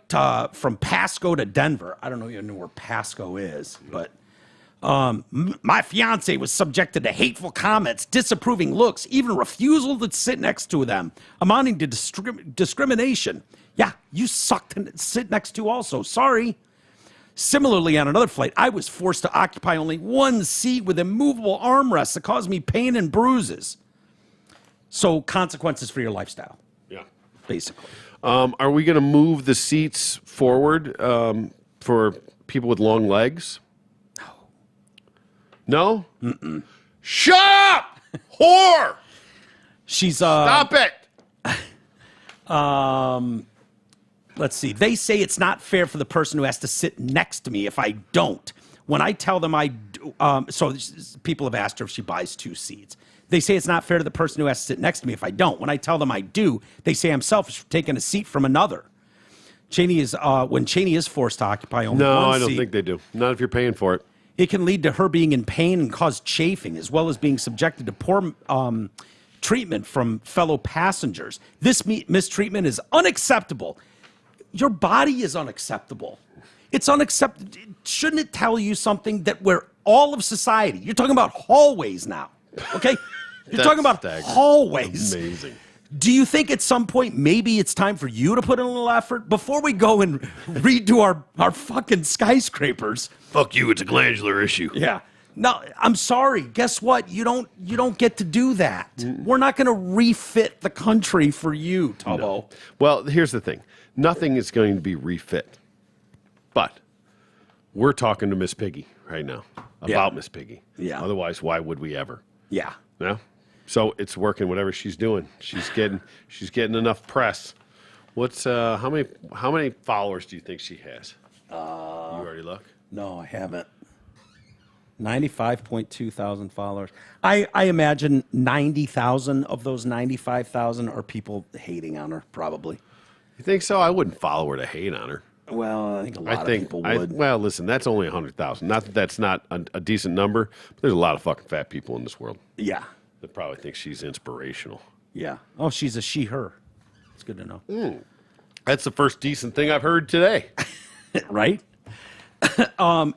from Pasco to Denver, I don't know even know where Pasco is, but my fiance was subjected to hateful comments, disapproving looks, even refusal to sit next to them, amounting to discrimination. Yeah, you suck to sit next to also. Sorry. Similarly, on another flight, I was forced to occupy only one seat with immovable armrests that caused me pain and bruises. So consequences for your lifestyle, Yeah. basically. Are we going to move the seats forward for people with long legs? No. Mm-mm. Shut up, whore! She's Stop it. Let's see. They say it's not fair for the person who has to sit next to me if I don't. When I tell them I do, people have asked her if she buys 2 seats. They say it's not fair to the person who has to sit next to me if I don't. When I tell them I do, they say I'm selfish for taking a seat from another. Cheney is when Cheney is forced to occupy only one seat. No, I don't think they do. Not if you're paying for it. It can lead to her being in pain and cause chafing, as well as being subjected to poor treatment from fellow passengers. This mistreatment is unacceptable. Your body is unacceptable. It's unacceptable. Shouldn't it tell you something that we're all of society? You're talking about hallways now. Okay? You're talking about hallways. Amazing. Do you think at some point maybe it's time for you to put in a little effort before we go and redo our fucking skyscrapers? Fuck you, it's a glandular issue. Yeah. No, I'm sorry. Guess what? You don't get to do that. We're not going to refit the country for you, Tubbo. No. Well, here's the thing. Nothing is going to be refit. But we're talking to Miss Piggy right now about Miss Piggy. Yeah. Otherwise, why would we ever? Yeah. Yeah. So it's working. Whatever she's doing, she's getting enough press. What's how many followers do you think she has? You already look? No, I haven't. 95.2 thousand followers. I imagine 90,000 of those 95,000 are people hating on her, probably. You think so? I wouldn't follow her to hate on her. Well, I think a lot of people would. Well, listen, that's only 100,000. Not that that's not a decent number, but there's a lot of fucking fat people in this world. Yeah. That probably think she's inspirational. Yeah. Oh, she's a she/her. It's good to know. That's the first decent thing I've heard today. Right?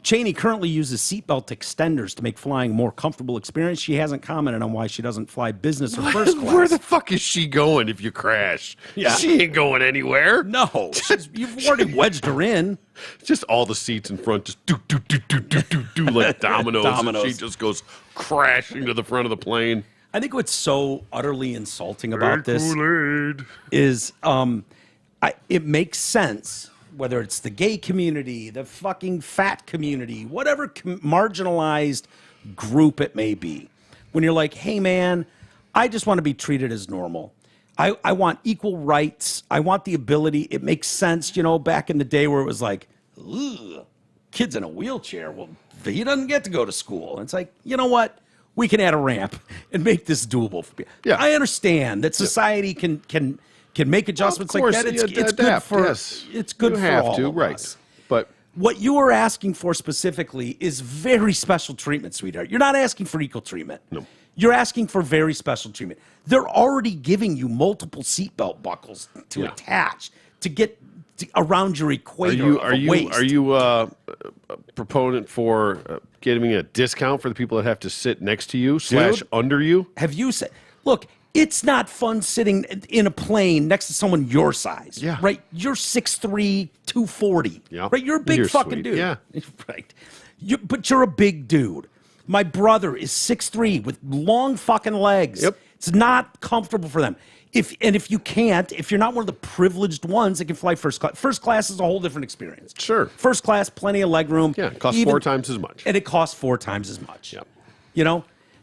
Cheney currently uses seatbelt extenders to make flying a more comfortable experience. She hasn't commented on why she doesn't fly business or first class. Where the fuck is she going if you crash? Yeah. She ain't going anywhere. No. You've already wedged her in. Just all the seats in front just do like dominoes. And she just goes crashing to the front of the plane. I think what's so utterly insulting about this Kool-Aid. is it makes sense, whether it's the gay community, the fucking fat community, whatever marginalized group it may be. When you're like, hey, man, I just want to be treated as normal. I want equal rights. I want the ability. It makes sense, back in the day where it was like, ugh, kids in a wheelchair. Well, he doesn't get to go to school. And it's like, you know what? We can add a ramp and make this doable for people. Yeah. I understand that society can make adjustments like that. It's good for it's good for all of us. But what you are asking for specifically is very special treatment, sweetheart. You're not asking for equal treatment. No. You're asking for very special treatment. They're already giving you multiple seatbelt buckles to attach to get around your equator of waist. Are you a proponent for getting a discount for the people that have to sit next to you / under you? Have you said, look, it's not fun sitting in a plane next to someone your size. Yeah. Right? You're 6'3", 240. Yeah. Right? You're a big fucking sweet. dude. Yeah. Right. But you're a big dude. My brother is 6'3" with long fucking legs. Yep. It's not comfortable for them. If you're not one of the privileged ones that can fly first class. First class is a whole different experience. Sure. First class, plenty of leg room. Yeah, it costs 4 times as much. And it costs 4 times as much. Yep.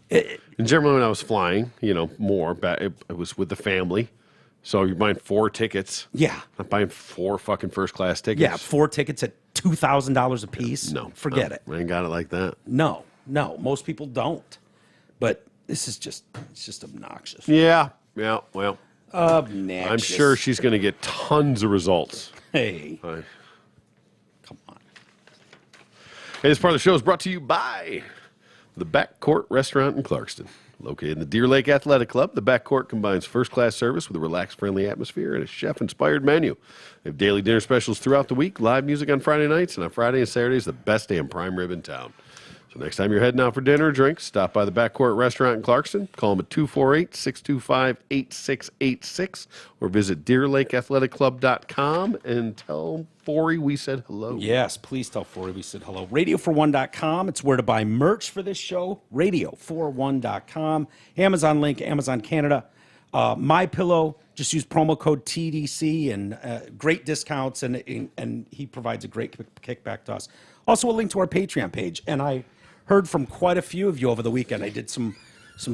And generally when I was flying, more, it was with the family. So you're buying 4 tickets. Yeah. Not buying 4 fucking first class tickets. Yeah, 4 tickets at $2,000 a piece. No. Forget it. I ain't got it like that. No, most people don't. But this is just obnoxious. Yeah, well. Obnoxious. I'm sure she's going to get tons of results. Hey. Right. Come on. Hey, this part of the show is brought to you by the Backcourt Restaurant in Clarkston. Located in the Deer Lake Athletic Club, the Backcourt combines first-class service with a relaxed, friendly atmosphere and a chef-inspired menu. They have daily dinner specials throughout the week, live music on Friday nights, and on Friday and Saturdays, the best damn prime rib in town. So next time you're heading out for dinner or drinks, stop by the Backcourt Restaurant in Clarkston. Call them at 248-625-8686 or visit DeerLakeAthleticClub.com and tell Forey we said hello. Yes, please tell Forey we said hello. Radio41.com. It's where to buy merch for this show. Radio41.com. Amazon link, Amazon Canada. MyPillow, just use promo code TDC and great discounts, and he provides a great kickback to us. Also, a link to our Patreon page. And I heard from quite a few of you over the weekend. I did some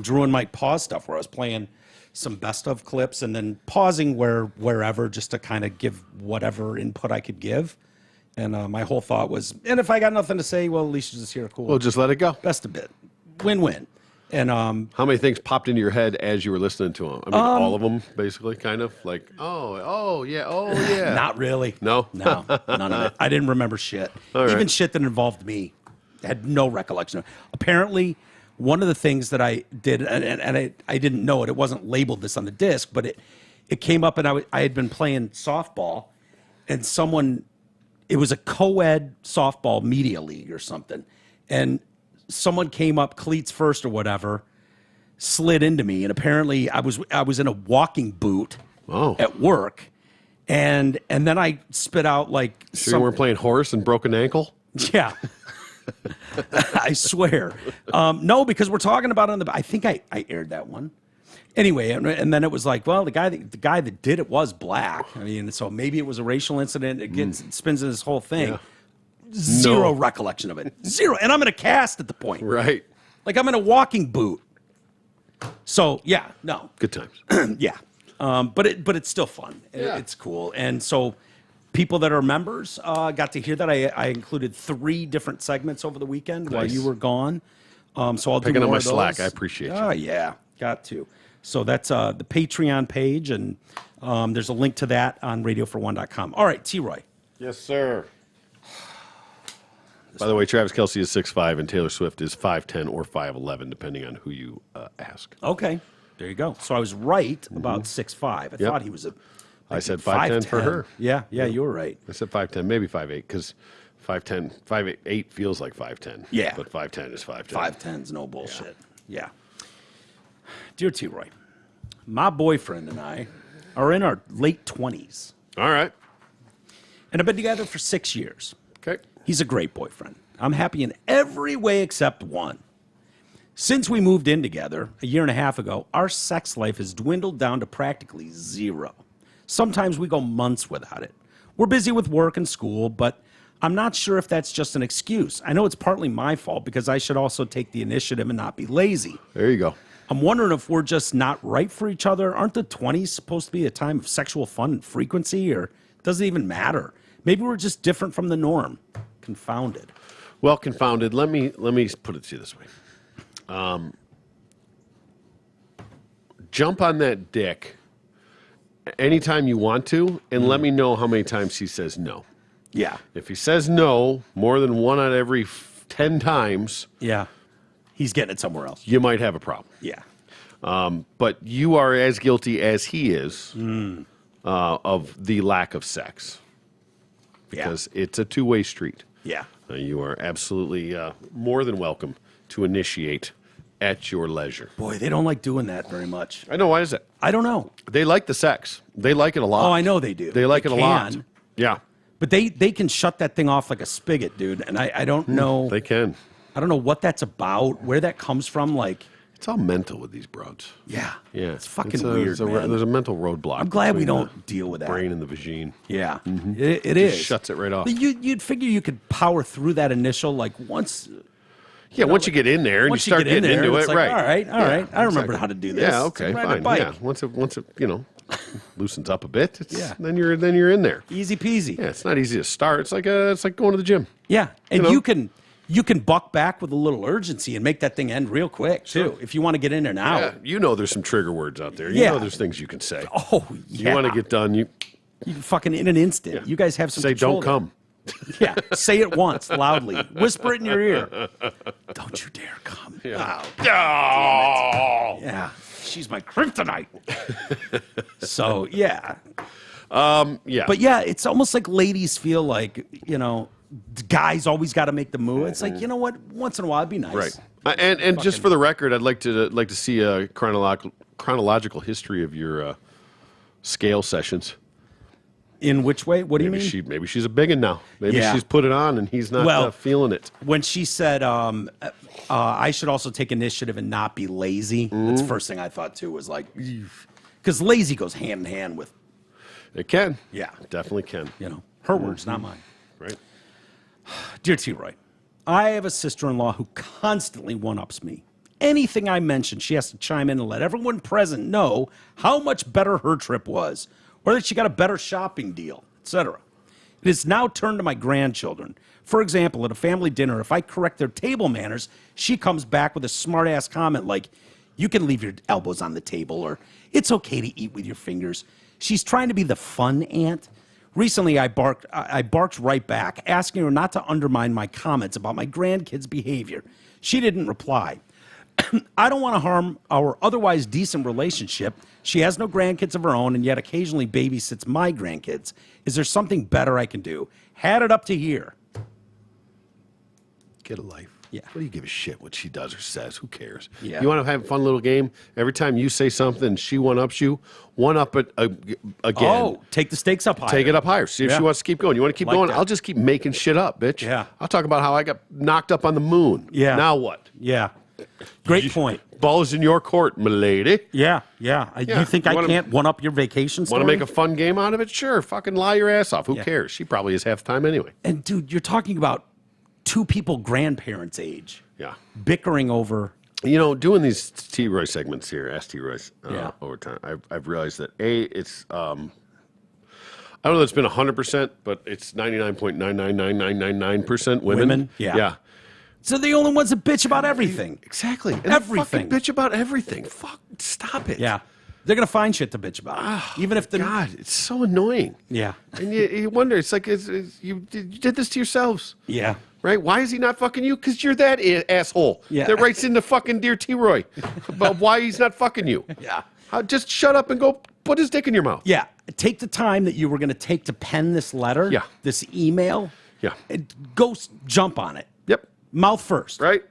Drew and Mike pause stuff where I was playing some best of clips and then pausing wherever just to kind of give whatever input I could give. And my whole thought was, and if I got nothing to say, well, at least just hear cool. Well, just let it go. Best of bit. Win-win. And how many things popped into your head as you were listening to them? I mean, all of them, basically, kind of like, oh yeah. Not really. No, none of it. I didn't remember shit. All Even right. shit that involved me. I had no recollection of. Apparently, one of the things that I did, and I didn't know it. It wasn't labeled this on the disc, but it came up, and I had been playing softball, and it was a co-ed softball media league or something, and someone came up, cleats first or whatever, slid into me, and apparently I was in a walking boot at work, and then I spit out like you weren't playing horse and broke an ankle? Yeah. I swear. No, because we're talking about it on I think I aired that one. Anyway, and then it was like, well, the guy that did it was black. I mean, so maybe it was a racial incident. It spins in this whole thing. Yeah. Zero recollection of it. Zero. And I'm in a cast at the point. Right. Like I'm in a walking boot. So yeah, no. Good times. Yeah. But it's still fun. Yeah. It's cool. And so people that are members got to hear that. I included 3 different segments over the weekend while you were gone. So I'll do Picking more up my of those. slack. I appreciate you. Oh yeah, got to. So that's the Patreon page, and there's a link to that on radiofor1.com. All right, T-Roy. Yes, sir. By the way, Travis Kelce is 6'5", and Taylor Swift is 5'10" or 5'11", depending on who you ask. Okay, there you go. So I was right about 6'5". I thought he was I said 5'10" for her. Yeah, you were right. I said 5'10", maybe 5'8", because 5'8" feels like 5'10". Yeah. But 5'10" is 5'10". 5'10's no bullshit. Yeah. Dear T-Roy, my boyfriend and I are in our late 20s. All right. And have been together for 6 years. Okay. He's a great boyfriend. I'm happy in every way except one. Since we moved in together a year and a half ago, our sex life has dwindled down to practically zero. Sometimes we go months without it. We're busy with work and school, but I'm not sure if that's just an excuse. I know it's partly my fault because I should also take the initiative and not be lazy. There you go. I'm wondering if we're just not right for each other. Aren't the 20s supposed to be a time of sexual fun and frequency, or does it even matter? Maybe we're just different from the norm. Confounded. Well, confounded. Let me put it to you this way. Jump on that dick anytime you want to, and let me know how many times he says no. Yeah. If he says no more than 1 out of every 10 times, Yeah. He's getting it somewhere else. you might have a problem. Yeah. But you are as guilty as he is of the lack of sex, because it's a two-way street. Yeah. You are absolutely more than welcome to initiate at your leisure. Boy, they don't like doing that very much. I know. Why is that? I don't know. They like the sex. They like it a lot. Oh, I know they do. They like it a lot. can, Yeah. But they can shut that thing off like a spigot, dude. And I don't know. They can. I don't know what that's about, where that comes from. Like, It's all mental with these broads. yeah. Yeah. It's fucking weird, man. There's a mental roadblock. I'm glad we between don't deal with the that. brain and the vagine. Yeah. It is. Shuts it right off. But you'd figure you could power through that initial, like, once... Yeah, once you get in there and you Once start get in getting there, into it's it, like, right? all right. I remember how to do this. Yeah, okay, It's like riding a fine. bike. Yeah, once it loosens up a bit, Yeah. then you're in there. Easy peasy. Yeah, it's not easy to start. It's like going to the gym. Yeah, and You know? you can buck back with a little urgency and make that thing end real quick too. If you want to get in there now. Yeah, you know there's some trigger words out there. You Yeah. know there's things you can say. Oh yeah. You want to get done, you You can fucking in an instant. Yeah. You guys have some say control don't come. there. Yeah, say it once loudly. Whisper it in your ear. Don't you dare come. Yeah. Oh, yeah. She's my kryptonite. So yeah. Yeah. But yeah, it's almost like ladies feel like, guys always got to make the move. It's like, you know what? Once in a while, it'd be nice. Right. And just for the record, I'd like to see a chronological history of your scale sessions. In which way? What do you mean? Maybe she's a biggin now. Maybe Yeah. she's put it on and he's not feeling it. When she said, I should also take initiative and not be lazy, that's the first thing I thought too, was like, because lazy goes hand in hand with, It can. Yeah. It definitely can. her words, not mine. Right. Dear T-Roy, I have a sister-in-law who constantly one-ups me. Anything I mention, she has to chime in and let everyone present know how much better her trip was, or that she got a better shopping deal, etc. It has now turned to my grandchildren. For example, at a family dinner, if I correct their table manners, she comes back with a smart-ass comment like, you can leave your elbows on the table, or it's okay to eat with your fingers. She's trying to be the fun aunt. Recently, I barked right back, asking her not to undermine my comments about my grandkids' behavior. She didn't reply. I don't want to harm our otherwise decent relationship. She has no grandkids of her own and yet occasionally babysits my grandkids. Is there something better I can do? Had it up to here. Get a life. Yeah. What do you give a shit what she does or says? Who cares? Yeah. You want to have a fun little game? Every time you say something, she one-ups you. One-up it again. Oh, take the stakes up higher. Take it up higher. See if she wants to keep going. You want to keep going? that. I'll just keep making shit up, bitch. Yeah. I'll talk about how I got knocked up on the moon. Yeah. Now what? Yeah. Great point. Ball is in your court, milady. Yeah. Yeah. You think You I wanna- can't one-up your vacation story? Want to make a fun game out of it? Sure. Fucking lie your ass off. Who cares? She probably is half the time anyway. And, dude, you're talking about two people grandparents' age. Yeah. Bickering over... You know, doing these T. Roy segments here, Ask T. Royce, over time, I've realized that, it's... I don't know that it's been 100%, but it's 99.999999% women. Women? Yeah. Yeah. So the only ones that bitch about everything. Exactly. And Everything. Bitch about everything. Fuck. Stop it. Yeah. They're going to find shit to bitch about. Even if the... God, it's so annoying. Yeah. And you wonder, it's like, you did this to yourselves. Yeah. Right? Why is he not fucking you? Because you're that asshole. Yeah. That writes into fucking Dear T. Roy about why he's not fucking you. Yeah. Just shut up and go put his dick in your mouth. Yeah. Take the time that you were going to take to pen this letter, Yeah. this email. Yeah. And go jump on it. Yep. Mouth first. Right?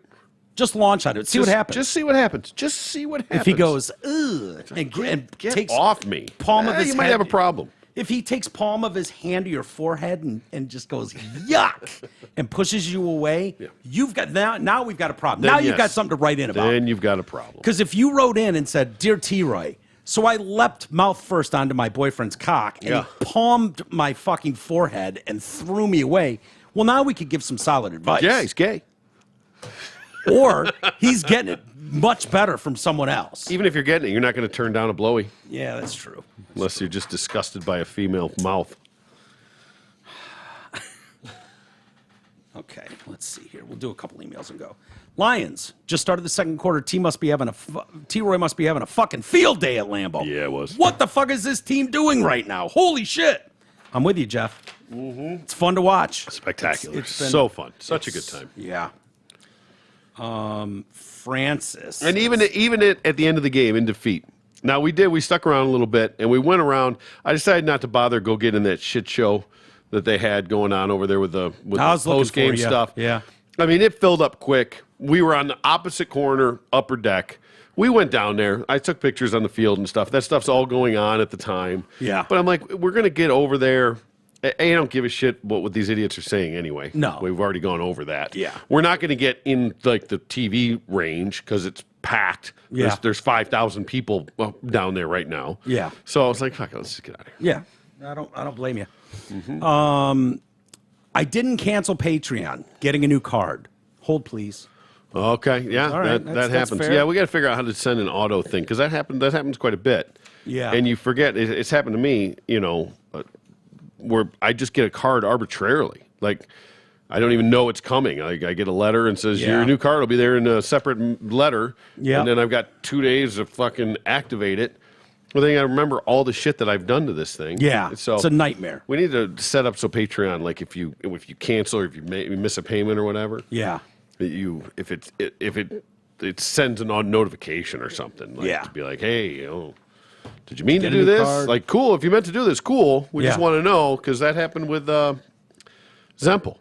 Just launch on it. See what happens. Just see what happens. Just see what happens. If he goes, ugh, and Get takes off me. palm of his you might head- have a problem. If he takes palm of his hand to your forehead and just goes, yuck, and pushes you away, you've got now we've got a problem. Then now you've got yes. something to write in about. Then you've got a problem. Because if you wrote in and said, Dear T-Roy, so I leapt mouth first onto my boyfriend's cock and he palmed my fucking forehead and threw me away, well, now we could give some solid advice. Yeah, he's gay. Or he's getting it much better from someone else. Even if you're getting it, you're not going to turn down a blowy Yeah, that's true. unless you're just disgusted by a female mouth. Okay, let's see here. We'll do a couple emails and go. Lions just started the second quarter. T-Roy must be having a fucking field day at Lambeau. Yeah, it was. What the fuck is this team doing right now? Holy shit! I'm with you, Jeff. It's fun to watch. Spectacular. It's been- so fun. Such a good time. Yeah. Francis. And even at the end of the game, in defeat. Now, we stuck around a little bit, and we went around. I decided not to bother go get in that shit show that they had going on over there with the post-game stuff. Yeah. I mean, it filled up quick. We were on the opposite corner, upper deck. We went down there. I took pictures on the field and stuff. That stuff's all going on at the time. Yeah. But I'm like, we're going to get over there. I don't give a shit what these idiots are saying anyway. No. We've already gone over that. Yeah. We're not going to get in like the TV range because it's packed. Yeah. There's 5,000 people down there right now. Yeah. So I was like, fuck it, let's just get out of here. Yeah. I don't blame you. I didn't cancel Patreon. Getting a new card. Hold, please. Okay. Yeah. All right. That That's happens. fair. Yeah. We got to figure out how to send an auto thing because that happens quite a bit. Yeah. And you forget it's happened to me. Where I just get a card arbitrarily. Like, I don't even know it's coming. I get a letter and says, your new card will be there in a separate letter. Yeah. And then I've got 2 days to fucking activate it. Well, then I remember all the shit that I've done to this thing. Yeah. So it's a nightmare. we need to set up so Patreon, like if you cancel or if you miss a payment or whatever, Yeah. if it sends a notification or something. Like, Yeah. To be like, hey, did you mean Get to a do new this? card. Like, cool. If you meant to do this, cool. We just Yeah. want to know because that happened with Zempel.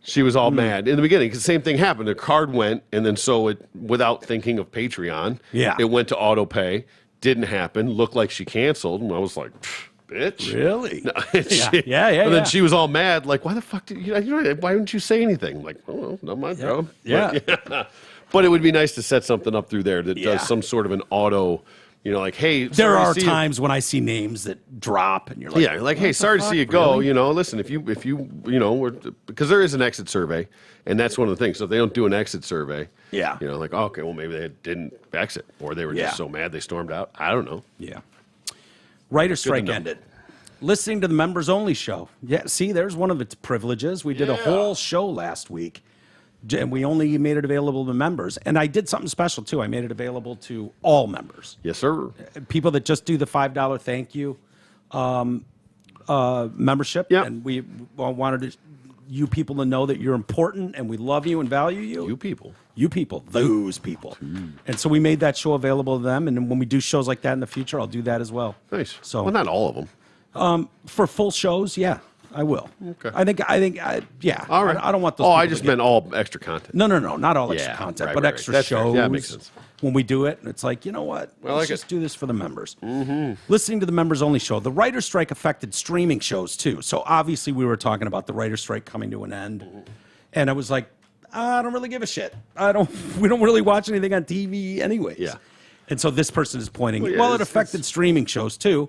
She was all mad in the beginning because the same thing happened. The card went, and then so it, without thinking of Patreon, Yeah. it went to auto pay. Didn't happen. Looked like she canceled, and I was like, bitch. Really? Yeah. Yeah. And then she was all mad, like, why the fuck did why didn't you say anything? Like, oh, not my job. Yeah. But it would be nice to set something up through there that Yeah. does some sort of an auto, like, hey, There sorry to are see you- times when I see names that drop, and you're like, yeah, like, hey, what the sorry to fuck? see you go. Really? Listen, if you because there is an exit survey, and that's one of the things. So if they don't do an exit survey, Yeah. like, oh, okay, well, maybe they didn't exit, or they were Yeah. just so mad they stormed out. I don't know. Yeah. Writer strike know. ended. Listening to the members only show. Yeah, see, there's one of its privileges. We did a whole show last week, and we only made it available to members. And I did something special, too. I made it available to all members. Yes, sir. People that just do the $5 thank you membership. Yep. And we wanted you people to know that you're important, and we love you and value you. You people. You people, those people. And so we made that show available to them. And then when we do shows like that in the future, I'll do that as well. Nice. So well, not all of them. for full shows, yeah. I will. Okay. I think, yeah. All right. I don't want those. Oh, people I just meant all extra content. No, not all extra Yeah, content, right, but right, extra right. That's fair. shows. Yeah, that makes sense. When we do it, it's like, you know what? Well, Let's just do this for the members. Listening to the members only show. The writer's strike affected streaming shows too. So obviously we were talking about the writer's strike coming to an end, and I was like, I don't really give a shit. We don't really watch anything on TV anyways. Yeah. And so this person is pointing, Well, yeah, it affected streaming shows too.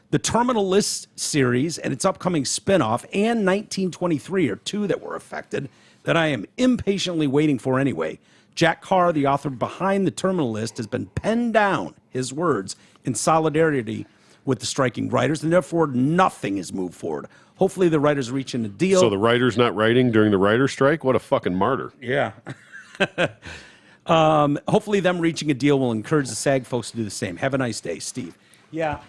The Terminal List series and its upcoming spinoff and 1923 are two that were affected that I am impatiently waiting for anyway. Jack Carr, the author behind the Terminal List, has been penned down his words in solidarity with the striking writers, and therefore nothing has moved forward. Hopefully the writers are reaching a deal. So the writer's not writing during the writer's strike? What a fucking martyr. Yeah. Hopefully them reaching a deal will encourage the SAG folks to do the same. Have a nice day, Steve. Yeah.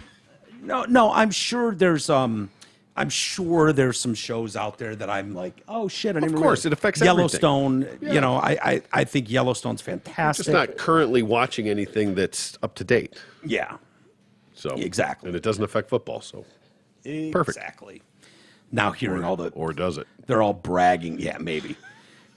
No, I'm sure there's some shows out there that I'm like, oh shit, I didn't remember. Of course, it affects Yellowstone. everything. You know, I think Yellowstone's fantastic. Just not currently watching anything that's up to date. Yeah. So Exactly. And it doesn't affect football, so perfect. Exactly. Now hearing all the Or does it? they're all bragging. Yeah, maybe.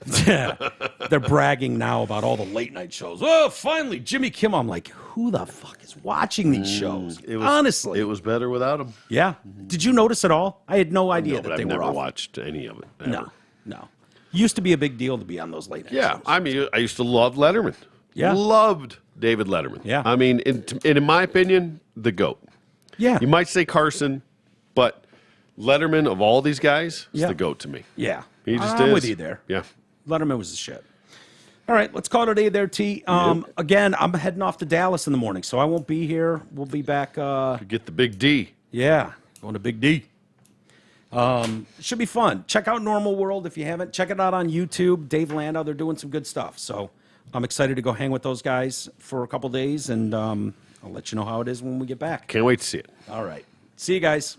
They're bragging now about all the late night shows. Oh, finally, Jimmy Kimmel. I'm like, who the fuck is watching these shows? Honestly, it was better without him. Yeah. Did you notice at all? I had no idea No, that but they I've were never off. watched any of it. Ever. No. Used to be a big deal to be on those late night Yeah, shows. I mean, I used to love Letterman. Yeah. Loved David Letterman. Yeah. I mean, in my opinion, the GOAT. Yeah. You might say Carson, but Letterman of all these guys is Yeah. the GOAT to me. Yeah. He just I'm is. with you there. Yeah. Letterman was the shit. All right, let's call it a day there, T. Again, I'm heading off to Dallas in the morning, so I won't be here. We'll be back. Get the big D. Yeah, going to Big D. Should be fun. Check out Normal World if you haven't. Check it out on YouTube. Dave Landau, they're doing some good stuff. So I'm excited to go hang with those guys for a couple days, and I'll let you know how it is when we get back. Can't wait to see it. All right. See you guys.